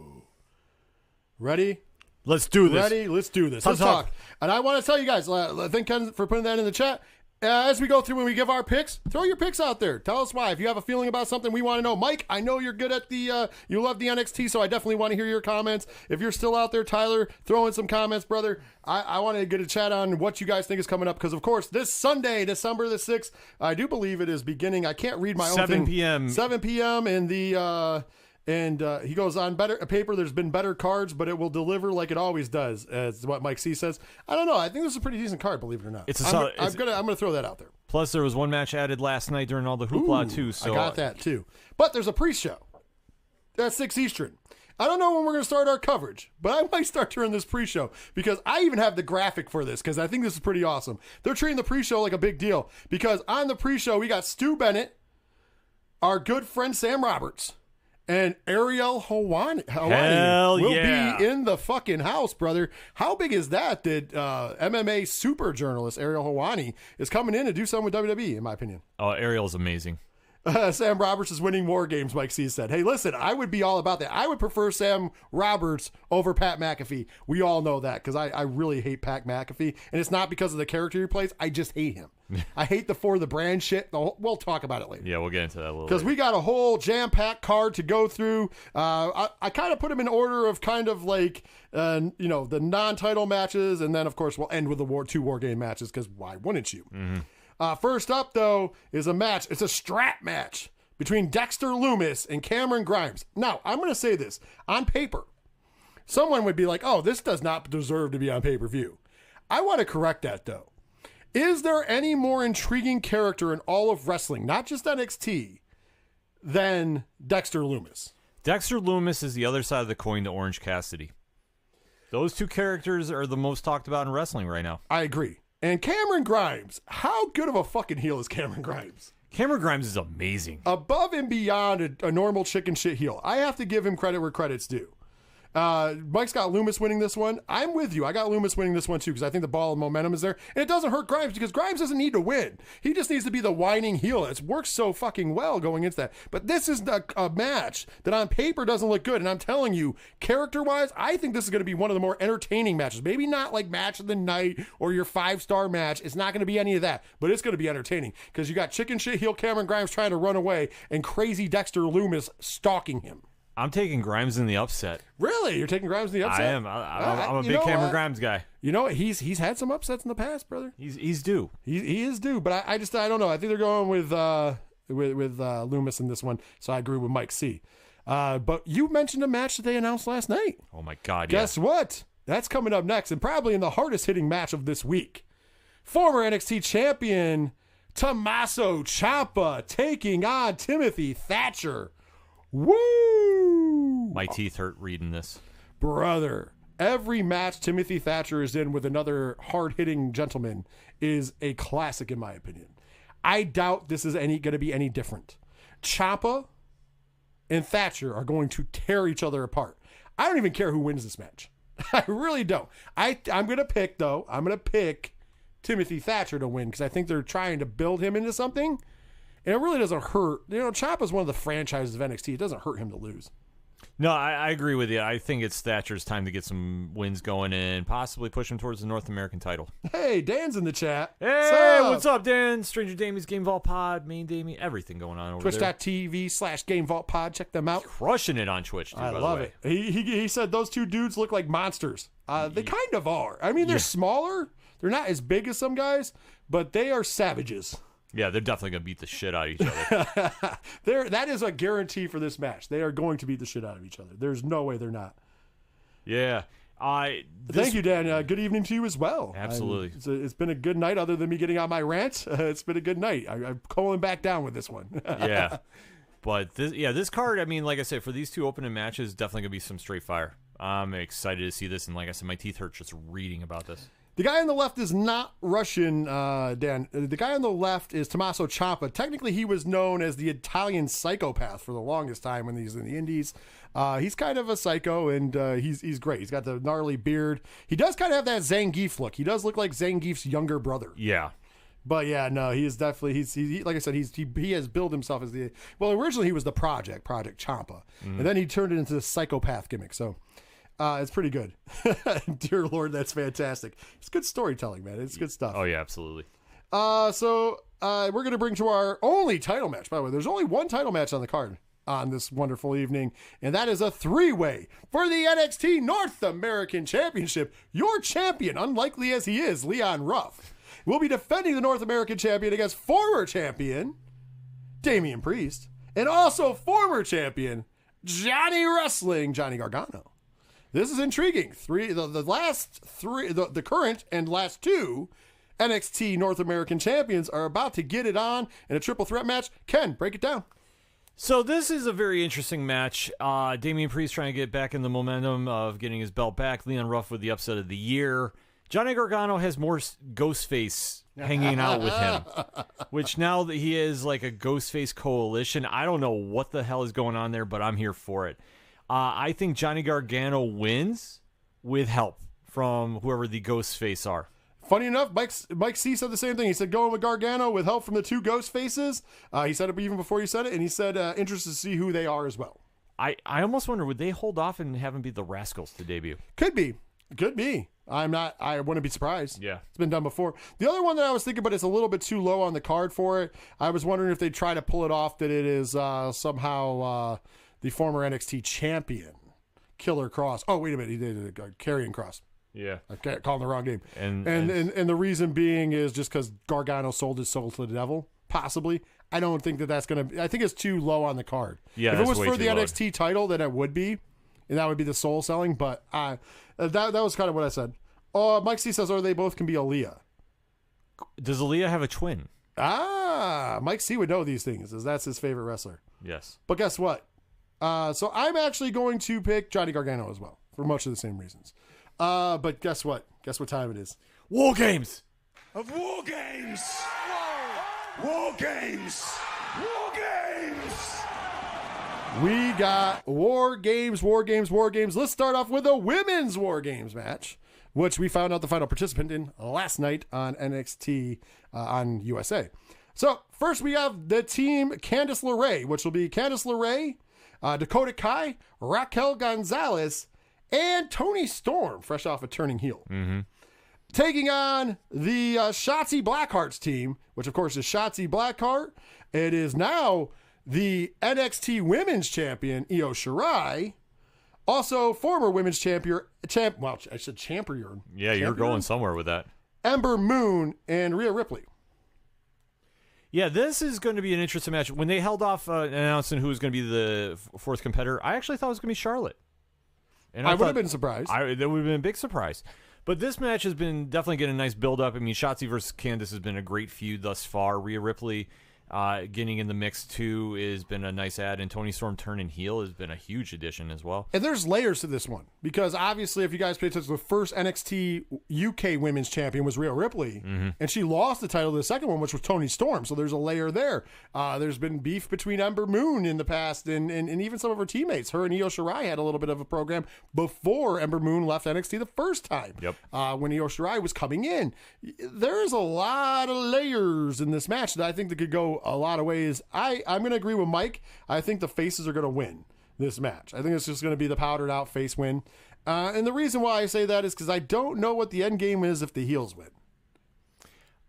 Ready? Let's do this. Ready? Let's do this. Let's talk. And I want to tell you guys, thank Ken for putting that in the chat. As we go through when we give our picks, throw your picks out there. Tell us why. If you have a feeling about something, we want to know. Mike, I know you're good at the, you love the NXT, so I definitely want to hear your comments. If you're still out there, Tyler, throw in some comments, brother. I want to get a chat on what you guys think is coming up, because, of course, this Sunday, December the 6th, I do believe it is beginning. I can't read my own 7 thing. p.m. 7 p.m. in the... And he goes on paper. There's been better cards, but it will deliver like it always does, as what Mike C says. I don't know. I think this is a pretty decent card, believe it or not. I'm gonna throw that out there. Plus, there was one match added last night during all the hoopla too. So I got that too. But there's a pre-show. That's 6 Eastern. I don't know when we're going to start our coverage, but I might start during this pre-show, because I even have the graphic for this, because I think this is pretty awesome. They're treating the pre-show like a big deal, because on the pre-show we got Stu Bennett, our good friend Sam Roberts, and Ariel Helwani will be in the fucking house, brother. How big is that MMA super journalist Ariel Helwani is coming in to do something with WWE, in my opinion? Oh, Ariel's amazing. Sam Roberts is winning war games, Mike C said. Hey, listen, I would be all about that. I would prefer Sam Roberts over Pat McAfee. We all know that, because I really hate Pat McAfee. And it's not because of the character he plays. I just hate him. I hate the For the Brand shit. We'll talk about it later. Yeah, we'll get into that a little because we got a whole jam-packed card to go through. I kind of put them in order of kind of like, the non-title matches. And then, of course, we'll end with the two war game matches, because why wouldn't you? Mm-hmm. First up, though, is a match. It's a strap match between Dexter Lumis and Cameron Grimes. Now, I'm going to say this. On paper, someone would be like, oh, this does not deserve to be on pay-per-view. I want to correct that, though. Is there any more intriguing character in all of wrestling, not just NXT, than Dexter Lumis? Dexter Lumis is the other side of the coin to Orange Cassidy. Those two characters are the most talked about in wrestling right now. I agree. And Cameron Grimes, how good of a fucking heel is Cameron Grimes? Cameron Grimes is amazing. Above and beyond a normal chicken shit heel. I have to give him credit where credit's due. Mike's got Lumis winning this one. I'm with you. I got Lumis winning this one too, because I think the ball of momentum is there. And it doesn't hurt Grimes, because Grimes doesn't need to win. He just needs to be the whining heel. It's worked so fucking well going into that. But this is a match that on paper doesn't look good. And I'm telling you, character-wise, I think this is going to be one of the more entertaining matches. Maybe not like match of the night or your 5-star match. It's not going to be any of that. But it's going to be entertaining, because you got chicken shit heel Cameron Grimes trying to run away and crazy Dexter Lumis stalking him. I'm taking Grimes in the upset. Really? You're taking Grimes in the upset? I am. I'm a big Cameron Grimes guy. You know what? He's had some upsets in the past, brother. He's due. He is due, but I don't know. I think they're going with Lumis in this one, so I agree with Mike C. But you mentioned a match that they announced last night. Oh my God! Guess what? That's coming up next, and probably in the hardest hitting match of this week. Former NXT champion Tommaso Ciampa taking on Timothy Thatcher. Woo! My teeth hurt reading this. Brother, every match Timothy Thatcher is in with another hard-hitting gentleman is a classic, in my opinion. I doubt this is going to be any different. Ciampa and Thatcher are going to tear each other apart. I don't even care who wins this match. I really don't. I'm going to pick Timothy Thatcher to win, because I think they're trying to build him into something. And it really doesn't hurt. Ciampa's one of the franchises of NXT. It doesn't hurt him to lose. No, I agree with you. I think it's Thatcher's time to get some wins going and possibly push him towards the North American title. Hey, Dan's in the chat. Hey, what's up, Dan? Stranger Damie's Game Vault Pod, Main Damie, everything going on over there. Twitch.tv/Game Vault Pod. Check them out. Crushing it on Twitch, too, I love it. He said those two dudes look like monsters. They kind of are. I mean, they're smaller. They're not as big as some guys, but they are savages. Yeah, they're definitely going to beat the shit out of each other. That is a guarantee for this match. They are going to beat the shit out of each other. There's no way they're not. Yeah. Thank you, Dan. Good evening to you as well. Absolutely. It's been a good night, other than me getting on my rant. It's been a good night. I'm calling back down with this one. Yeah. But this card, I mean, like I said, for these two opening matches, definitely going to be some straight fire. I'm excited to see this, and like I said, my teeth hurt just reading about this. The guy on the left is not Russian, Dan. The guy on the left is Tommaso Ciampa. Technically, he was known as the Italian psychopath for the longest time when he was in the Indies. He's kind of a psycho, and he's great. He's got the gnarly beard. He does kind of have that Zangief look. He does look like Zangief's younger brother. Yeah. But yeah, no, he is definitely, he like I said, he has billed himself as originally he was the Project Ciampa. And then he turned it into the psychopath gimmick. So it's pretty good. Dear Lord, that's fantastic. It's good storytelling, man. It's good stuff. Oh, yeah, absolutely. So we're going to bring to our only title match. By the way, there's only one title match on the card on this wonderful evening, and that is a 3-way for the NXT North American Championship. Your champion, unlikely as he is, Leon Ruff, will be defending the North American champion against former champion Damian Priest and also former champion Johnny Gargano. This is intriguing. The current and last two NXT North American champions are about to get it on in a triple threat match. Ken, break it down. So this is a very interesting match. Damian Priest trying to get back in the momentum of getting his belt back. Leon Ruff with the upset of the year. Johnny Gargano has more Ghostface hanging out with him, which now that he is like a Ghostface coalition, I don't know what the hell is going on there, but I'm here for it. I think Johnny Gargano wins with help from whoever the Ghostface are. Funny enough, Mike C said the same thing. He said going with Gargano with help from the two ghost faces. He said it even before you said it, and he said interested to see who they are as well. I almost wonder, would they hold off and have him be the Rascals to debut? Could be. I wouldn't be surprised. Yeah. It's been done before. The other one that I was thinking, but it's a little bit too low on the card for it. I was wondering if they try to pull it off that it is somehow the former NXT champion, Killer Cross. Oh, wait a minute. He did a Karrion Kross. Yeah. I can't call him the wrong name. And the reason being is just because Gargano sold his soul to the devil, possibly. I don't think that's going to... I think it's too low on the card. Yeah, if it was for the low. NXT title, then it would be. And that would be the soul selling. But that was kind of what I said. Mike C says, they both can be Aaliyah. Does Aaliyah have a twin? Mike C would know these things, as that's his favorite wrestler. Yes. But guess what? So I'm actually going to pick Johnny Gargano as well, for much of the same reasons. But guess what? Guess what time it is? War Games! Of War Games! War Games! War Games! We got War Games. Let's start off with a women's War Games match, which we found out the final participant in last night on NXT on USA. So first we have the team Candice LeRae, which will be Candice LeRae, Dakota Kai, Raquel Gonzalez, and Toni Storm, fresh off of turning heel. Mm-hmm. Taking on the Shotzi Blackheart's team, which of course is Shotzi Blackheart. It is now the NXT Women's Champion, Io Shirai. Also, former Women's Champion. I said champion. Yeah, you're going somewhere with that. Ember Moon and Rhea Ripley. Yeah, this is going to be an interesting match. When they held off announcing who was going to be the fourth competitor, I actually thought it was going to be Charlotte. And I would have been surprised. That would have been a big surprise. But this match has been definitely getting a nice build-up. I mean, Shotzi versus Candice has been a great feud thus far. Rhea Ripley getting in the mix, too, has been a nice add. And Toni Storm turning heel has been a huge addition as well. And there's layers to this one. Because obviously, if you guys pay attention, the first NXT UK Women's Champion was Rhea Ripley. Mm-hmm. And she lost the title to the second one, which was Toni Storm. So there's a layer there. There's been beef between Ember Moon in the past and even some of her teammates. Her and Io Shirai had a little bit of a program before Ember Moon left NXT the first time. Yep. When Io Shirai was coming in. There's a lot of layers in this match that I think that could go a lot of ways. I'm going to agree with Mike. I think the faces are going to win this match. I think it's just going to be the powdered out face win. And the reason why I say that is because I don't know what the end game is if the heels win.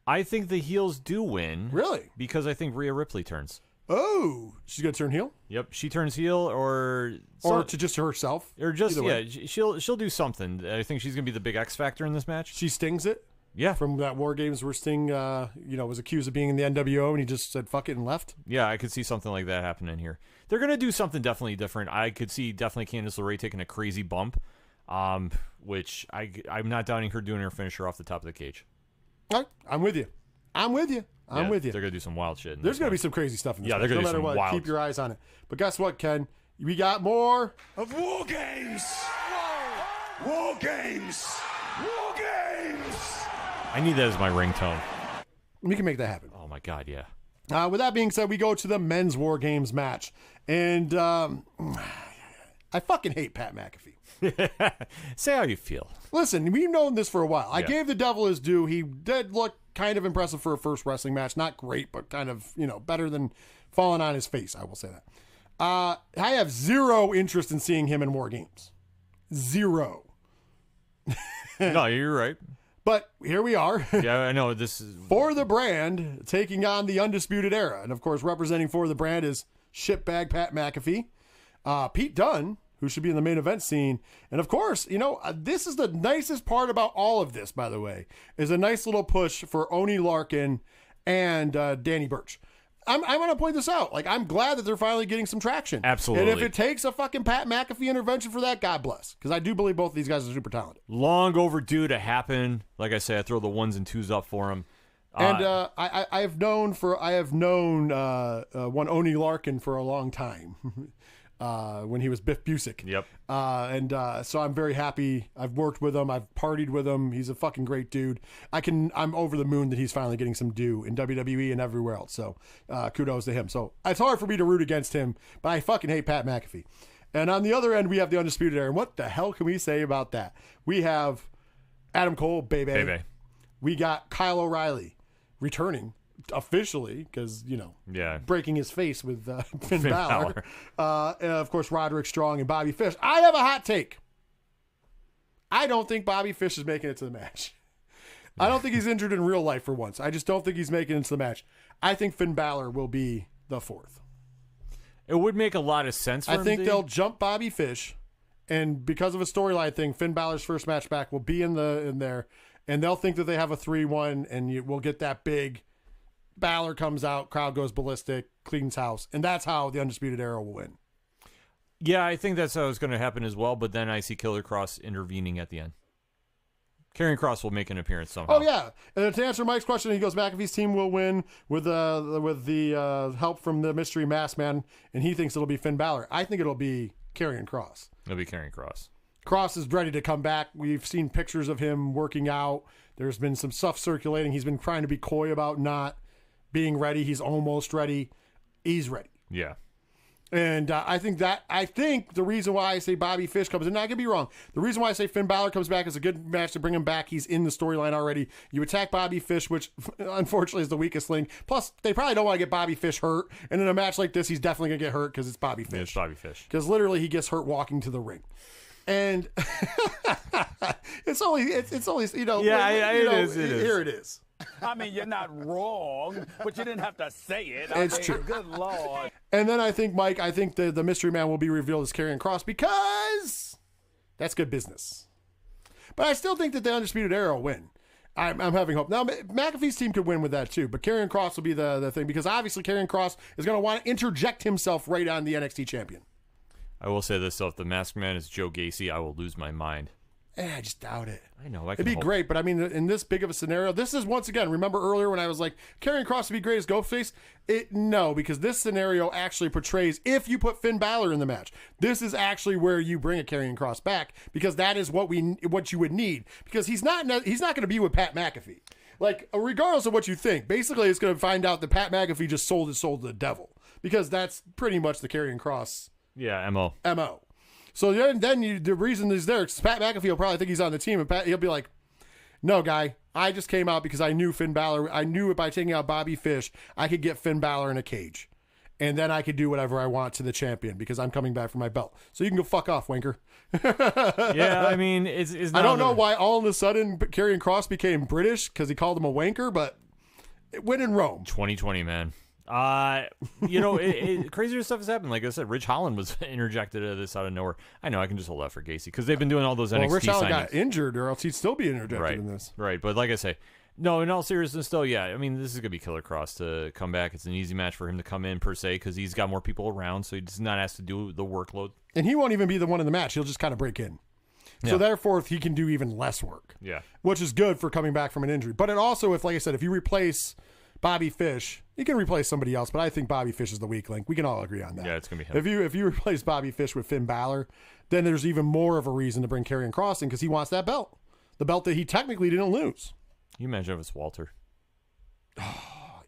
I think the heels do win. Really? Because I think Rhea Ripley turns. Oh, she's going to turn heel? Yep, she turns heel or to just herself? Or just, she'll do something. I think she's going to be the big X factor in this match. She stings it? Yeah. From that War Games where Sting, was accused of being in the NWO and he just said fuck it and left? Yeah, I could see something like that happening here. They're going to do something definitely different. I could see definitely Candice LeRae taking a crazy bump, which I'm not doubting her doing her finisher off the top of the cage. All right, I'm with you. I'm with you. They're going to do some wild shit. There's going to be some crazy stuff in this match. They're going to do some what, wild. Keep your eyes on it. But guess what, Ken? We got more of War Games! War Games! War Games! I need that as my ringtone. We can make that happen. Oh, my God, yeah. With that being said, we go to the men's War Games match. And I fucking hate Pat McAfee. Say how you feel. Listen, we've known this for a while. I gave the devil his due. He did look kind of impressive for a first wrestling match. Not great, but kind of, better than falling on his face, I will say that. I have zero interest in seeing him in War Games. Zero. No, you're right. But here we are. Yeah, I know. This is For the Brand, taking on the Undisputed Era. And, of course, representing For the Brand is shitbag Pat McAfee. Pete Dunne, who should be in the main event scene. And, of course, this is the nicest part about all of this, by the way, is a nice little push for Oney Larkin and Danny Burch. I'm going to point this out. Like, I'm glad that they're finally getting some traction. Absolutely. And if it takes a fucking Pat McAfee intervention for that, God bless. Because I do believe both of these guys are super talented. long overdue to happen. Like I say, I throw the 1s and 2s up for him. And I have known one Oney Larkin for a long time. When he was Biff Busick. Yep. So I'm very happy. I've worked with him. I've partied with him. He's a fucking great dude. I'm over the moon that he's finally getting some due in WWE and everywhere else. So kudos to him. So it's hard for me to root against him, but I fucking hate Pat McAfee. And on the other end, we have the Undisputed Era. And what the hell can we say about that? We have Adam Cole, baby. We got Kyle O'Reilly returning. Officially, because, breaking his face with Finn Balor. And of course, Roderick Strong and Bobby Fish. I have a hot take. I don't think Bobby Fish is making it to the match. I don't think he's injured in real life for once. I just don't think he's making it to the match. I think Finn Balor will be the 4th. It would make a lot of sense for him. I think they'll jump Bobby Fish, and because of a storyline thing, Finn Balor's first match back will be in there, and they'll think that they have a 3-1, and we'll get that big Balor comes out, crowd goes ballistic, cleans house, and that's how the Undisputed Era will win. Yeah, I think that's how it's going to happen as well, but then I see Killer Cross intervening at the end. Karrion Kross will make an appearance somehow. Oh, yeah. And to answer Mike's question, he goes, McAfee's team will win with the help from the Mystery Masked Man, and he thinks it'll be Finn Balor. I think it'll be Karrion Kross. It'll be Karrion Kross. Kross is ready to come back. We've seen pictures of him working out. There's been some stuff circulating. He's been trying to be coy about not being ready. He's almost ready. He's ready. Yeah. And I think the reason why I say Bobby Fish comes in, and I could be wrong, the reason why I say Finn Balor comes back is a good match to bring him back. He's in the storyline already. You attack Bobby Fish, which unfortunately is the weakest link. Plus, they probably don't want to get Bobby Fish hurt. And in a match like this, he's definitely going to get hurt because it's Bobby Fish. Yeah, it's Bobby Fish. Because literally he gets hurt walking to the ring. And it's only Yeah, it is. Here it is. I mean, you're not wrong, but you didn't have to say it. It's true. Good Lord. And then I think, Mike, the Mystery Man will be revealed as Karrion Kross because that's good business. But I still think that the Undisputed Era will win. I'm having hope. Now, McAfee's team could win with that too, but Karrion Kross will be the thing because obviously Karrion Kross is going to want to interject himself right on the NXT champion. I will say this, though. If the Masked Man is Joe Gacy, I will lose my mind. I just doubt it. I know. It'd be great, but I mean, in this big of a scenario, this is once again, remember earlier when I was like, Karrion Kross would be great as Ghostface? No, because this scenario actually portrays, if you put Finn Balor in the match, this is actually where you bring a Karrion Kross back, because that is what you would need, because he's not going to be with Pat McAfee. Like, regardless of what you think, basically it's going to find out that Pat McAfee just sold his soul to the devil, because that's pretty much the Karrion Kross MO. So then the reason he's there is Pat McAfee will probably think he's on the team, and he'll be like, no, guy, I just came out because I knew Finn Balor. I knew it by taking out Bobby Fish, I could get Finn Balor in a cage. And then I could do whatever I want to the champion because I'm coming back for my belt. So you can go fuck off, wanker. Yeah, I mean, it's not I don't know why all of a sudden Karrion Kross became British because he called him a wanker, but it went in Rome. 2020, man. Crazier stuff has happened. Like I said, Rich Holland was interjected into this out of nowhere. I know I can just hold that for Gacy because they've been doing all those NXT Rich Holland signings. got injured, or else he'd still be interjected in this. Right, but like I say, no. In all seriousness, though, yeah. I mean, this is gonna be Killer Kross to come back. It's an easy match for him to come in per se because he's got more people around, so he's not asked to do the workload. And he won't even be the one in the match. He'll just kind of break in. So therefore, he can do even less work. Yeah, which is good for coming back from an injury. But it also, like I said, if you replace Bobby Fish, you can replace somebody else, but I think Bobby Fish is the weak link. We can all agree on that. Yeah, it's gonna be him. If you replace Bobby Fish with Finn Balor, then there's even more of a reason to bring Karrion Kross in because he wants that belt, the belt that he technically didn't lose. You imagine if it's Walter.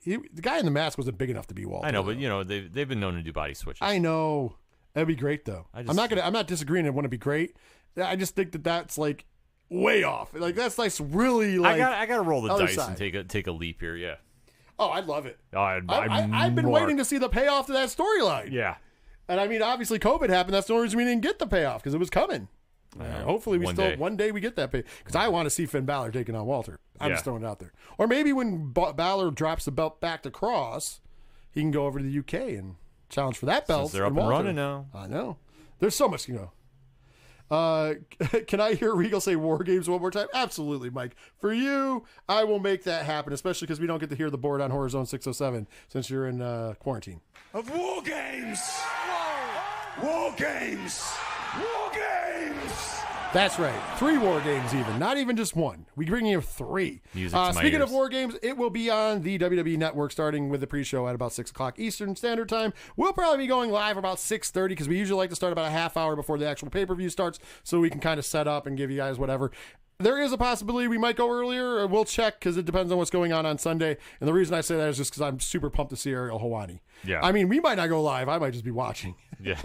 The guy in the mask wasn't big enough to be Walter. I know, but they've been known to do body switches. I know. That'd be great though. I'm not disagreeing. It wouldn't be great. I just think that's like way off. Like that's like really like. I got to roll the dice side. and take a leap here. Yeah. Oh, I'd love it. I've been waiting to see the payoff to that storyline. Yeah. And I mean, obviously, COVID happened. That's the only reason we didn't get the payoff because it was coming. Hopefully, one day we get that pay because I want to see Finn Balor taking on Walter. I'm just throwing it out there. Or maybe when Balor drops the belt back to Cross, he can go over to the UK and challenge for that belt. Since they're up and running now. I know. There's so much to go. Can I hear Regal say War Games one more time? Absolutely, Mike. For you, I will make that happen, especially because we don't get to hear the board on Horror Zone 607 since you're in quarantine. Of War Games! War Games! War Games! That's right. 3 War Games even. Not even just one. We bring you 3. Speaking of War Games, it will be on the WWE Network starting with the pre-show at about 6 o'clock Eastern Standard Time. We'll probably be going live about 6:30 because we usually like to start about a half hour before the actual pay-per-view starts so we can kind of set up and give you guys whatever. There is a possibility we might go earlier, or we'll check because it depends on what's going on Sunday. And the reason I say that is just because I'm super pumped to see Ariel Helwani. Yeah. I mean, we might not go live. I might just be watching. Yeah.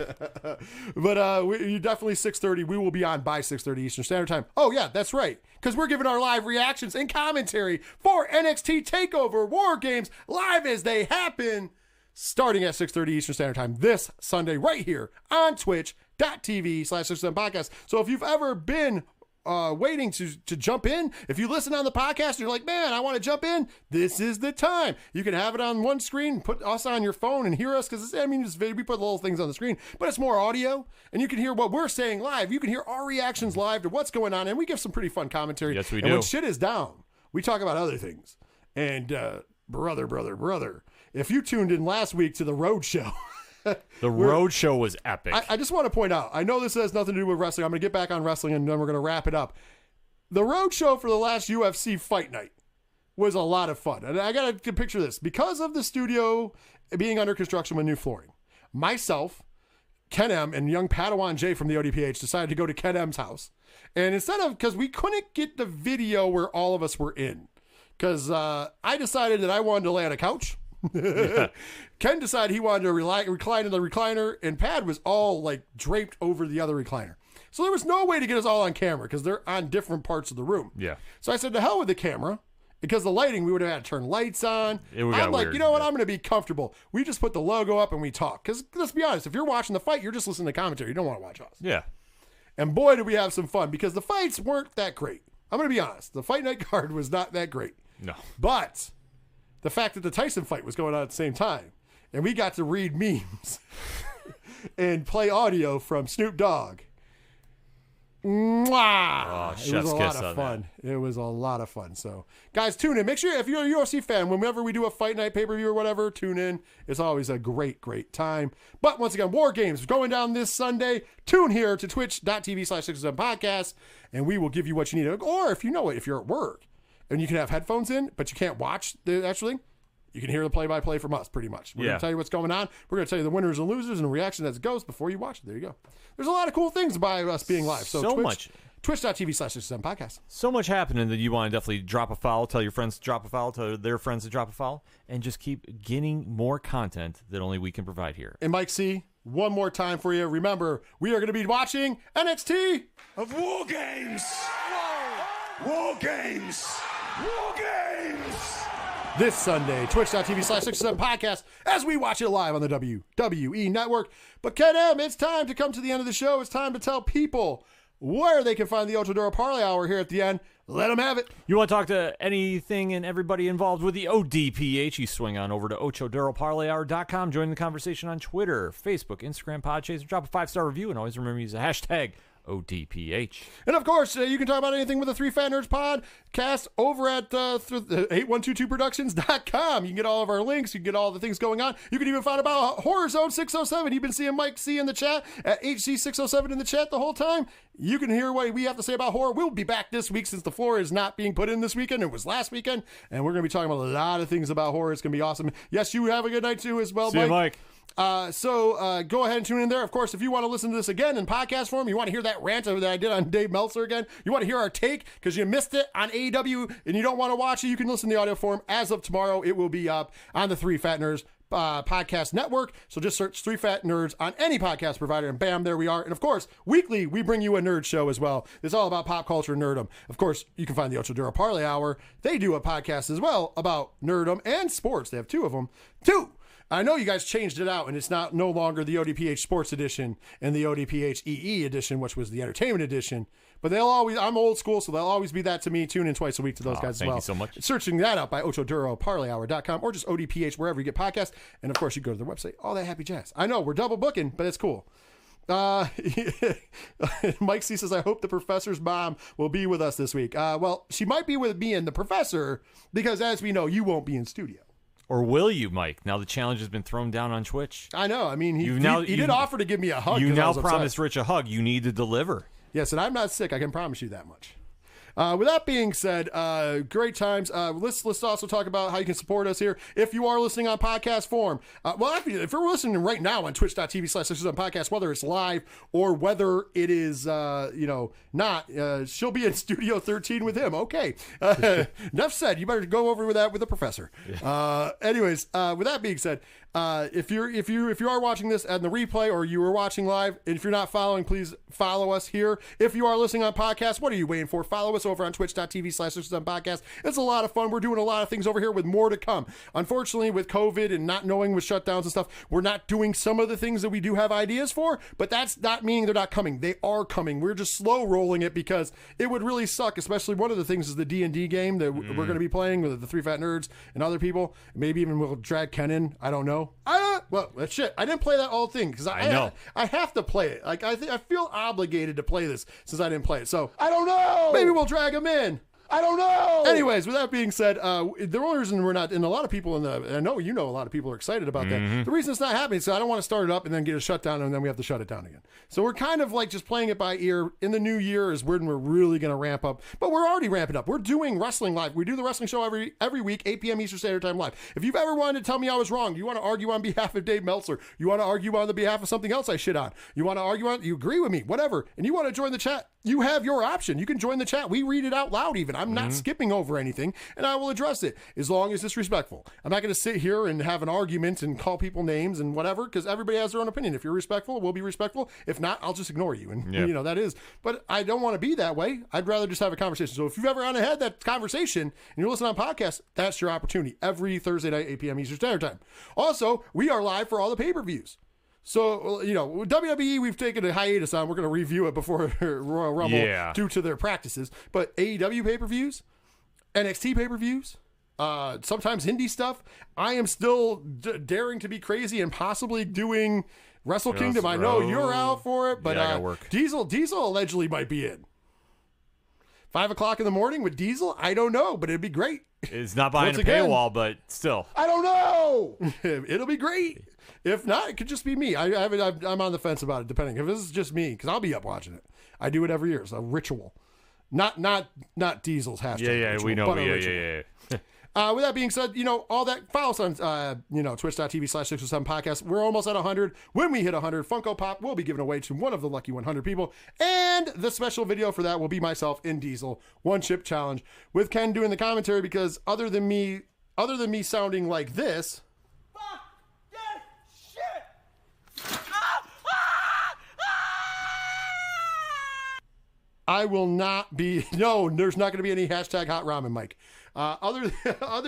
But you definitely 6:30. We will be on by 6:30 Eastern Standard Time. Oh, yeah, that's right. Because we're giving our live reactions and commentary for NXT TakeOver War Games live as they happen, starting at 6:30 Eastern Standard Time this Sunday right here on twitch.tv/607podcast. So if you've ever been waiting to jump in, if you listen on the podcast and you're like, man, I want to jump in, this is the time. You can have it on one screen, put us on your phone and hear us because we put little things on the screen, but it's more audio and you can hear what we're saying live. You can hear our reactions live to what's going on, and we give some pretty fun commentary. Yes, we do. And when shit is down, we talk about other things. And brother, if you tuned in last week to the Road Show, the Road Show was epic. I just want to point out, I know this has nothing to do with wrestling. I'm going to get back on wrestling and then we're going to wrap it up. The Road Show for the last UFC fight night was a lot of fun. And I got to picture this. Because of the studio being under construction with new flooring, myself, Ken M, and young Padawan Jay from the ODPH decided to go to Ken M's house. And because we couldn't get the video where all of us were in, because I decided that I wanted to lay on a couch. Ken decided he wanted to recline in the recliner, and Pad was all like draped over the other recliner. So there was no way to get us all on camera because they're on different parts of the room. Yeah. So I said, to hell with the camera, because the lighting, we would have had to turn lights on. I'm like, weird. you know what? I'm going to be comfortable. We just put the logo up and we talk. Because let's be honest, if you're watching the fight, you're just listening to commentary. You don't want to watch us. Yeah. And boy, did we have some fun because the fights weren't that great. I'm going to be honest. The fight night card was not that great. No. But the fact that the Tyson fight was going on at the same time, and we got to read memes and play audio from Snoop Dogg. Mwah! It was a lot of fun. It was a lot of fun. So, guys, tune in. Make sure if you're a UFC fan, whenever we do a fight night pay-per-view or whatever, tune in. It's always a great, great time. But once again, War Games going down this Sunday. Tune here to twitch.tv/607podcast, and we will give you what you need. Or if you're at work and you can have headphones in, but you can't watch the actual thing, you can hear the play-by-play from us, pretty much. We're going to tell you what's going on. We're going to tell you the winners and losers and the reaction as it goes before you watch it. There you go. There's a lot of cool things by us being live. So much. Twitch.tv/607podcast. So much happening that you want to definitely drop a foul, tell your friends to drop a foul, tell their friends to drop a foul, and just keep getting more content that only we can provide here. And Mike C., one more time for you. Remember, we are going to be watching NXT of War Games. War Games. War Games. This Sunday, twitch.tv/607podcast, as we watch it live on the WWE Network. But Ken M, it's time to come to the end of the show. It's time to tell people where they can find the Ocho Duro Parlay Hour here at the end. Let them have it. You want to talk to anything and everybody involved with the ODPH, you swing on over to OchoDuroParlayHour.com. Join the conversation on Twitter, Facebook, Instagram, Podchaser. Drop a 5-star review, and always remember to use the hashtag ODPH. And of course, you can talk about anything with the 3 Fat Nerds podcast over at 8122productions.com. You can get all of our links. You can get all the things going on. You can even find about Horror Zone 607. You've been seeing Mike C in the chat at HC607 in the chat the whole time. You can hear what we have to say about horror. We'll be back this week since the floor is not being put in this weekend. It was last weekend. And we're going to be talking about a lot of things about horror. It's going to be awesome. Yes, you have a good night too as well, See you, Mike. So go ahead and tune in there. Of course, if you want to listen to this again in podcast form, you want to hear that rant that I did on Dave Meltzer again, you want to hear our take because you missed it on AEW and you don't want to watch it, you can listen to the audio form. As of tomorrow, it will be up on the Three Fat Nerds podcast network. So just search Three Fat Nerds on any podcast provider and bam, there we are. And of course, weekly, we bring you a nerd show as well. It's all about pop culture nerdom. Of course, you can find the Ocho Duro Parlay Hour. They do a podcast as well about nerdom and sports. They have two of them. I know you guys changed it out, and it's no longer the ODPH Sports Edition and the ODPH EE Edition, which was the Entertainment Edition. But I'm old school, so they'll always be that to me. Tune in twice a week to those guys as well. Thank you so much. Searching that out by OchoDuroParlayHour.com or just ODPH wherever you get podcasts. And of course, you go to their website. All that happy jazz. I know we're double booking, but it's cool. Mike C says, I hope the professor's mom will be with us this week. Well, she might be with me and the professor because, as we know, you won't be in studio. Or will you, Mike? Now the challenge has been thrown down on Twitch. I know. I mean, he did offer to give me a hug. You now promised Rich a hug. You need to deliver. Yes, and I'm not sick. I can promise you that much. With that being said, great times. Let's also talk about how you can support us here. If you are listening on podcast form, actually, if you're listening right now on twitch.tv/podcast, whether it's live or whether it is, not, she'll be in Studio 13 with him. Okay. Enough said. You better go over with that with the professor. Anyways, with that being said, if you are watching this on the replay or you are watching live, and if you're not following, please follow us here. If you are listening on podcast, what are you waiting for? Follow us over on twitch.tv/podcast. It's a lot of fun. We're doing a lot of things over here with more to come. Unfortunately, with COVID and not knowing with shutdowns and stuff, we're not doing some of the things that we do have ideas for, but that's not meaning they're not coming. They are coming. We're just slow rolling it because it would really suck, especially one of the things is the D&D game that we're going to be playing with the Three Fat Nerds and other people. Maybe even we'll drag Ken in. I don't know. Well, shit. I didn't play that whole thing because I have to play it. Like I feel obligated to play this since I didn't play it. So I don't know. Maybe we'll drag him in. I don't know. Anyways, with that being said, the only reason we're not, and a lot of people I know a lot of people are excited about that. The reason it's not happening is I don't want to start it up and then get a shutdown and then we have to shut it down again. So we're kind of like just playing it by ear. In the new year is when we're really going to ramp up, but we're already ramping up. We're doing wrestling live. We do the wrestling show every week, 8 p.m. Eastern Standard Time live. If you've ever wanted to tell me I was wrong, you want to argue on behalf of Dave Meltzer, you want to argue on the behalf of something else I shit on, you want to argue on, you agree with me, whatever, and you want to join the chat, you have your option. You can join the chat. We read it out loud even. I'm not skipping over anything, and I will address it as long as it's respectful. I'm not going to sit here and have an argument and call people names and whatever because everybody has their own opinion. If you're respectful, we'll be respectful. If not, I'll just ignore you. And, that is. But I don't want to be that way. I'd rather just have a conversation. So if you've ever had that conversation and you're listening on podcasts, that's your opportunity every Thursday night, 8 p.m. Eastern Standard Time. Also, we are live for all the pay-per-views. So, WWE, we've taken a hiatus on. We're going to review it before Royal Rumble due to their practices. But AEW pay-per-views, NXT pay-per-views, sometimes indie stuff. I am still daring to be crazy and possibly doing Wrestle Kingdom. I know you're out for it, but I gotta work. Diesel allegedly might be in. 5 o'clock in the morning with Diesel? I don't know, but it'd be great. It's not behind a paywall, but still. I don't know. It'll be great. If not, it could just be me. I'm on the fence about it, depending. If this is just me, because I'll be up watching it. I do it every year. It's a ritual. Not Diesel's hashtag. Ritual, we know. But a ritual. With that being said, all that, follow us on, twitch.tv/607 podcast. We're almost at 100. When we hit 100, Funko Pop will be given away to one of the lucky 100 people. And the special video for that will be myself in Diesel, one chip challenge with Ken doing the commentary because other than me sounding like this, I will not be. No, there's not going to be any hashtag hot ramen, Mike. Other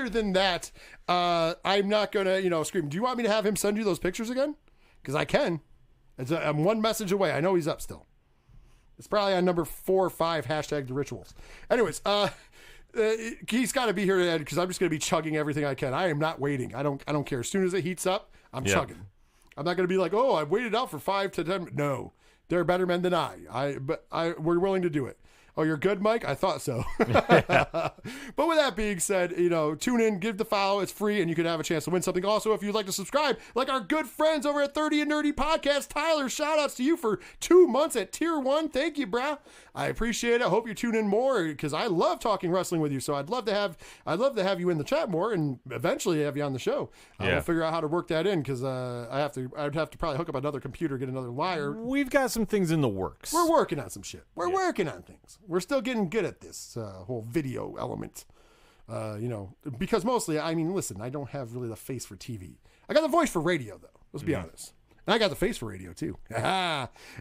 than that, I'm not going to, scream. Do you want me to have him send you those pictures again? Because I can. I'm one message away. I know he's up still. It's probably on number 4 or 5 hashtag the rituals. Anyways, he's got to be here because I'm just going to be chugging everything I can. I am not waiting. I don't care. As soon as it heats up, I'm chugging. I'm not going to be like, oh, I've waited out for 5 to 10. No. They're better men than I. We're willing to do it. Oh, you're good, Mike? I thought so. But with that being said, tune in, give the follow. It's free, and you can have a chance to win something. Also, if you'd like to subscribe, like our good friends over at 30 and Nerdy Podcast, Tyler, shout-outs to you for 2 months at Tier 1. Thank you, brah. I appreciate it. I hope you tune in more because I love talking wrestling with you. So I'd love to have you in the chat more and eventually have you on the show. We'll figure out how to work that in because I'd have to probably hook up another computer, get another wire. We've got some things in the works. We're working on some shit. We're working on things. We're still getting good at this whole video element. Because mostly, listen, I don't have really the face for TV. I got the voice for radio, though. Let's be honest. And I got the face for radio, too.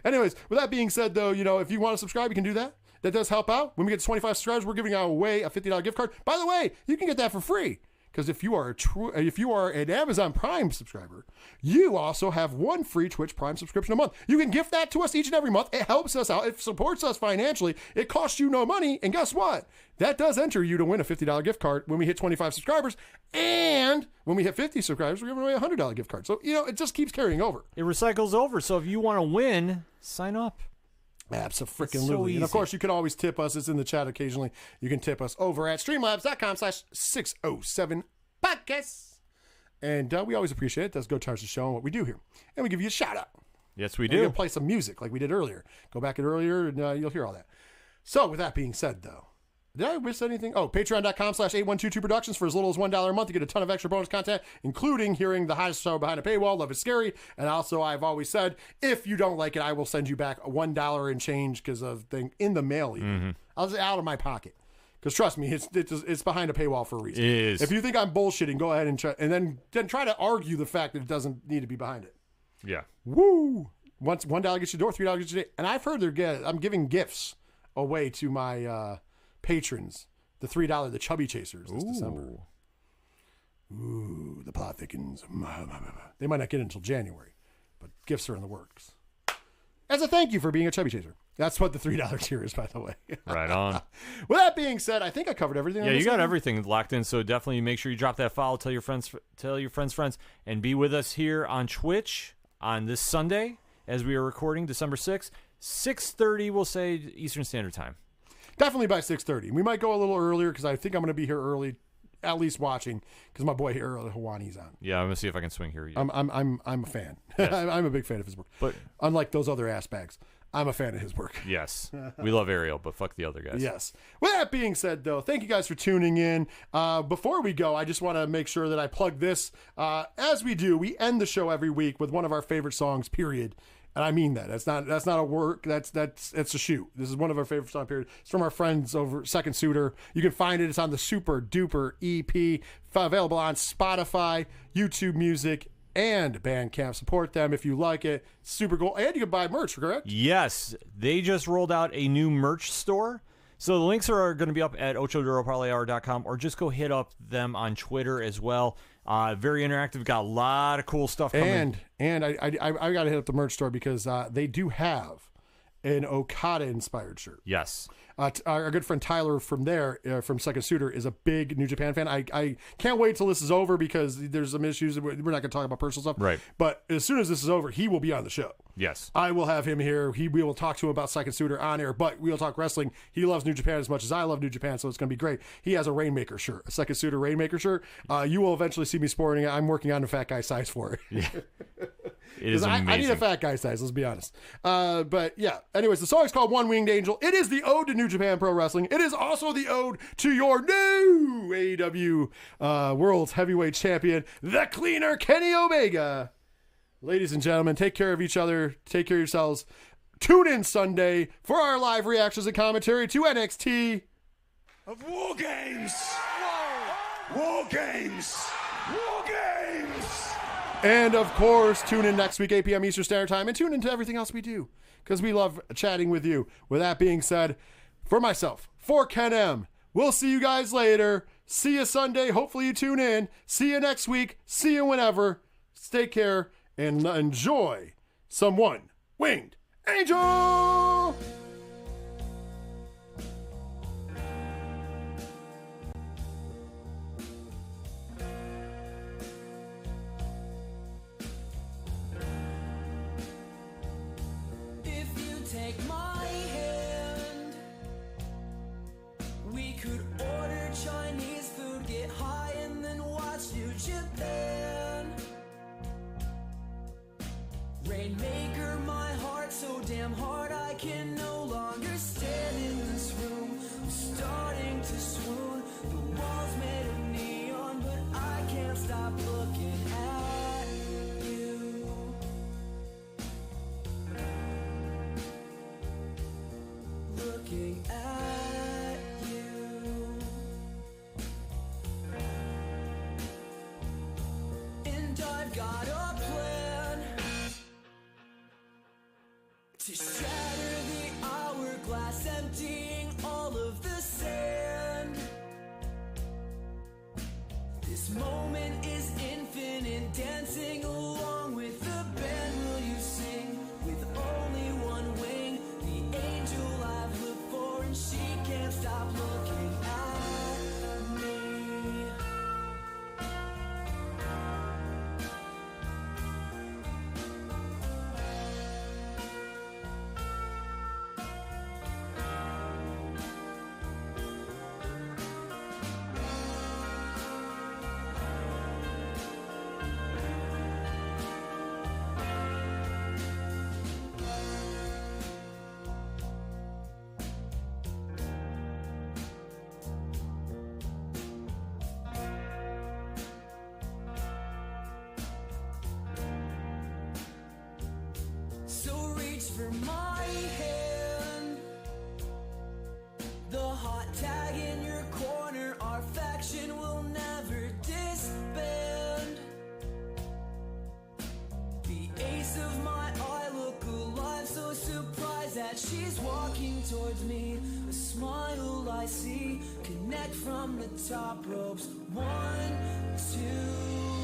Anyways, with that being said, though, if you want to subscribe, you can do that. That does help out. When we get to 25 subscribers, we're giving away a $50 gift card. By the way, you can get that for free. Because if you are an Amazon Prime subscriber, you also have one free Twitch Prime subscription a month. You can gift that to us each and every month. It helps us out. It supports us financially. It costs you no money. And guess what? That does enter you to win a $50 gift card when we hit 25 subscribers. And when we hit 50 subscribers, we're giving away a $100 gift card. So, it just keeps carrying over. It recycles over. So if you want to win, sign up. Absolutely. So and of course, you can always tip us. It's in the chat occasionally. You can tip us over at streamlabs.com/607podcast. And we always appreciate it. It does go towards the show and what we do here. And we give you a shout out. Yes, we and do. We're going to play some music like we did earlier. Go back in earlier and you'll hear all that. So with that being said, though, did I miss anything? Oh, patreon.com/8122productions for as little as $1 a month. You get a ton of extra bonus content, including hearing the hottest show behind a paywall, Love is Scary. And also, I've always said, if you don't like it, I will send you back a $1 and change because of thing in the mail. Even. I'll just out of my pocket. Because trust me, it's behind a paywall for a reason. It is. If you think I'm bullshitting, go ahead and then try to argue the fact that it doesn't need to be behind it. Yeah. Woo! Once $1 gets you door, $3 gets you day. And I've heard I'm giving gifts away to my patrons. The $3, the Chubby Chasers this December. Ooh, the plot thickens. They might not get it until January, but gifts are in the works. As a thank you for being a Chubby Chaser. That's what the $3 tier is, by the way. Right on. With that being said, I think I covered everything. Yeah, you got everything locked in, so definitely make sure you drop that follow, tell your friends, and be with us here on Twitch on this Sunday as we are recording December 6th, 6:30, we'll say, Eastern Standard Time. Definitely by 6:30. We might go a little earlier because I think I'm going to be here early, at least watching, because my boy here, Hawani's on. Yeah, I'm going to see if I can swing here. I'm a fan. Yes. I'm a big fan of his work. But unlike those other ass bags, I'm a fan of his work. Yes. We love Ariel, but fuck the other guys. Yes. With that being said, though, thank you guys for tuning in. Before we go, I just want to make sure that I plug this. As we do, we end the show every week with one of our favorite songs, period. And I mean that. That's not a work. It's a shoot. This is one of our favorite songs, period. It's from our friends over Second Suitor. You can find it. It's on the Super Duper EP, available on Spotify, YouTube Music, and Bandcamp. Support them if you like it. Super cool. And you can buy merch, correct? Yes. They just rolled out a new merch store. So the links are going to be up at ochoduroparlayhour.com, or just go hit up them on Twitter as well. Very interactive. Got a lot of cool stuff coming. And I got to hit up the merch store because they do have an Okada-inspired shirt. Yes. Our good friend Tyler from Second Suitor is a big New Japan fan. I can't wait till this is over because there's some issues. We're not going to talk about personal stuff. Right. But as soon as this is over, he will be on the show. Yes. I will have him here. We will talk to him about Second Suitor on air, but we'll talk wrestling. He loves New Japan as much as I love New Japan, so it's going to be great. He has a Rainmaker shirt, a Second Suitor Rainmaker shirt. You will eventually see me sporting it. I'm working on a fat guy size for it. Yeah. It is amazing. I need a fat guy size, let's be honest. But yeah, anyways, the song is called One Winged Angel. It is the ode to New Japan Pro Wrestling. It is also the ode to your new AEW World's Heavyweight Champion, the Cleaner Kenny Omega. Ladies and gentlemen, take care of each other. Take care of yourselves. Tune in Sunday for our live reactions and commentary to NXT of War Games. War Games. War Games. And of course, tune in next week, 8 p.m. Eastern Standard Time, and tune into everything else we do because we love chatting with you. With that being said, for myself, for Ken M, we'll see you guys later. See you Sunday. Hopefully you tune in. See you next week. See you whenever. Take care and enjoy some One Winged Angel. If you take my hand, Rainmaker, my heart so damn hard I can no longer stand in this room. I'm starting to swoon. The walls made of neon, but I can't stop looking at you. Looking at you. And I've got a plan to shatter the hourglass, emptying all of the sand. This moment is infinite, dancing along with the band. Will you sing with only one wing? The angel I've looked for, and she can't stop looking at me. So reach for my hand. The hot tag in your corner, our faction will never disband. The ace of my eye, look alive, so surprised that she's walking towards me. A smile I see, connect from the top ropes. 1, 2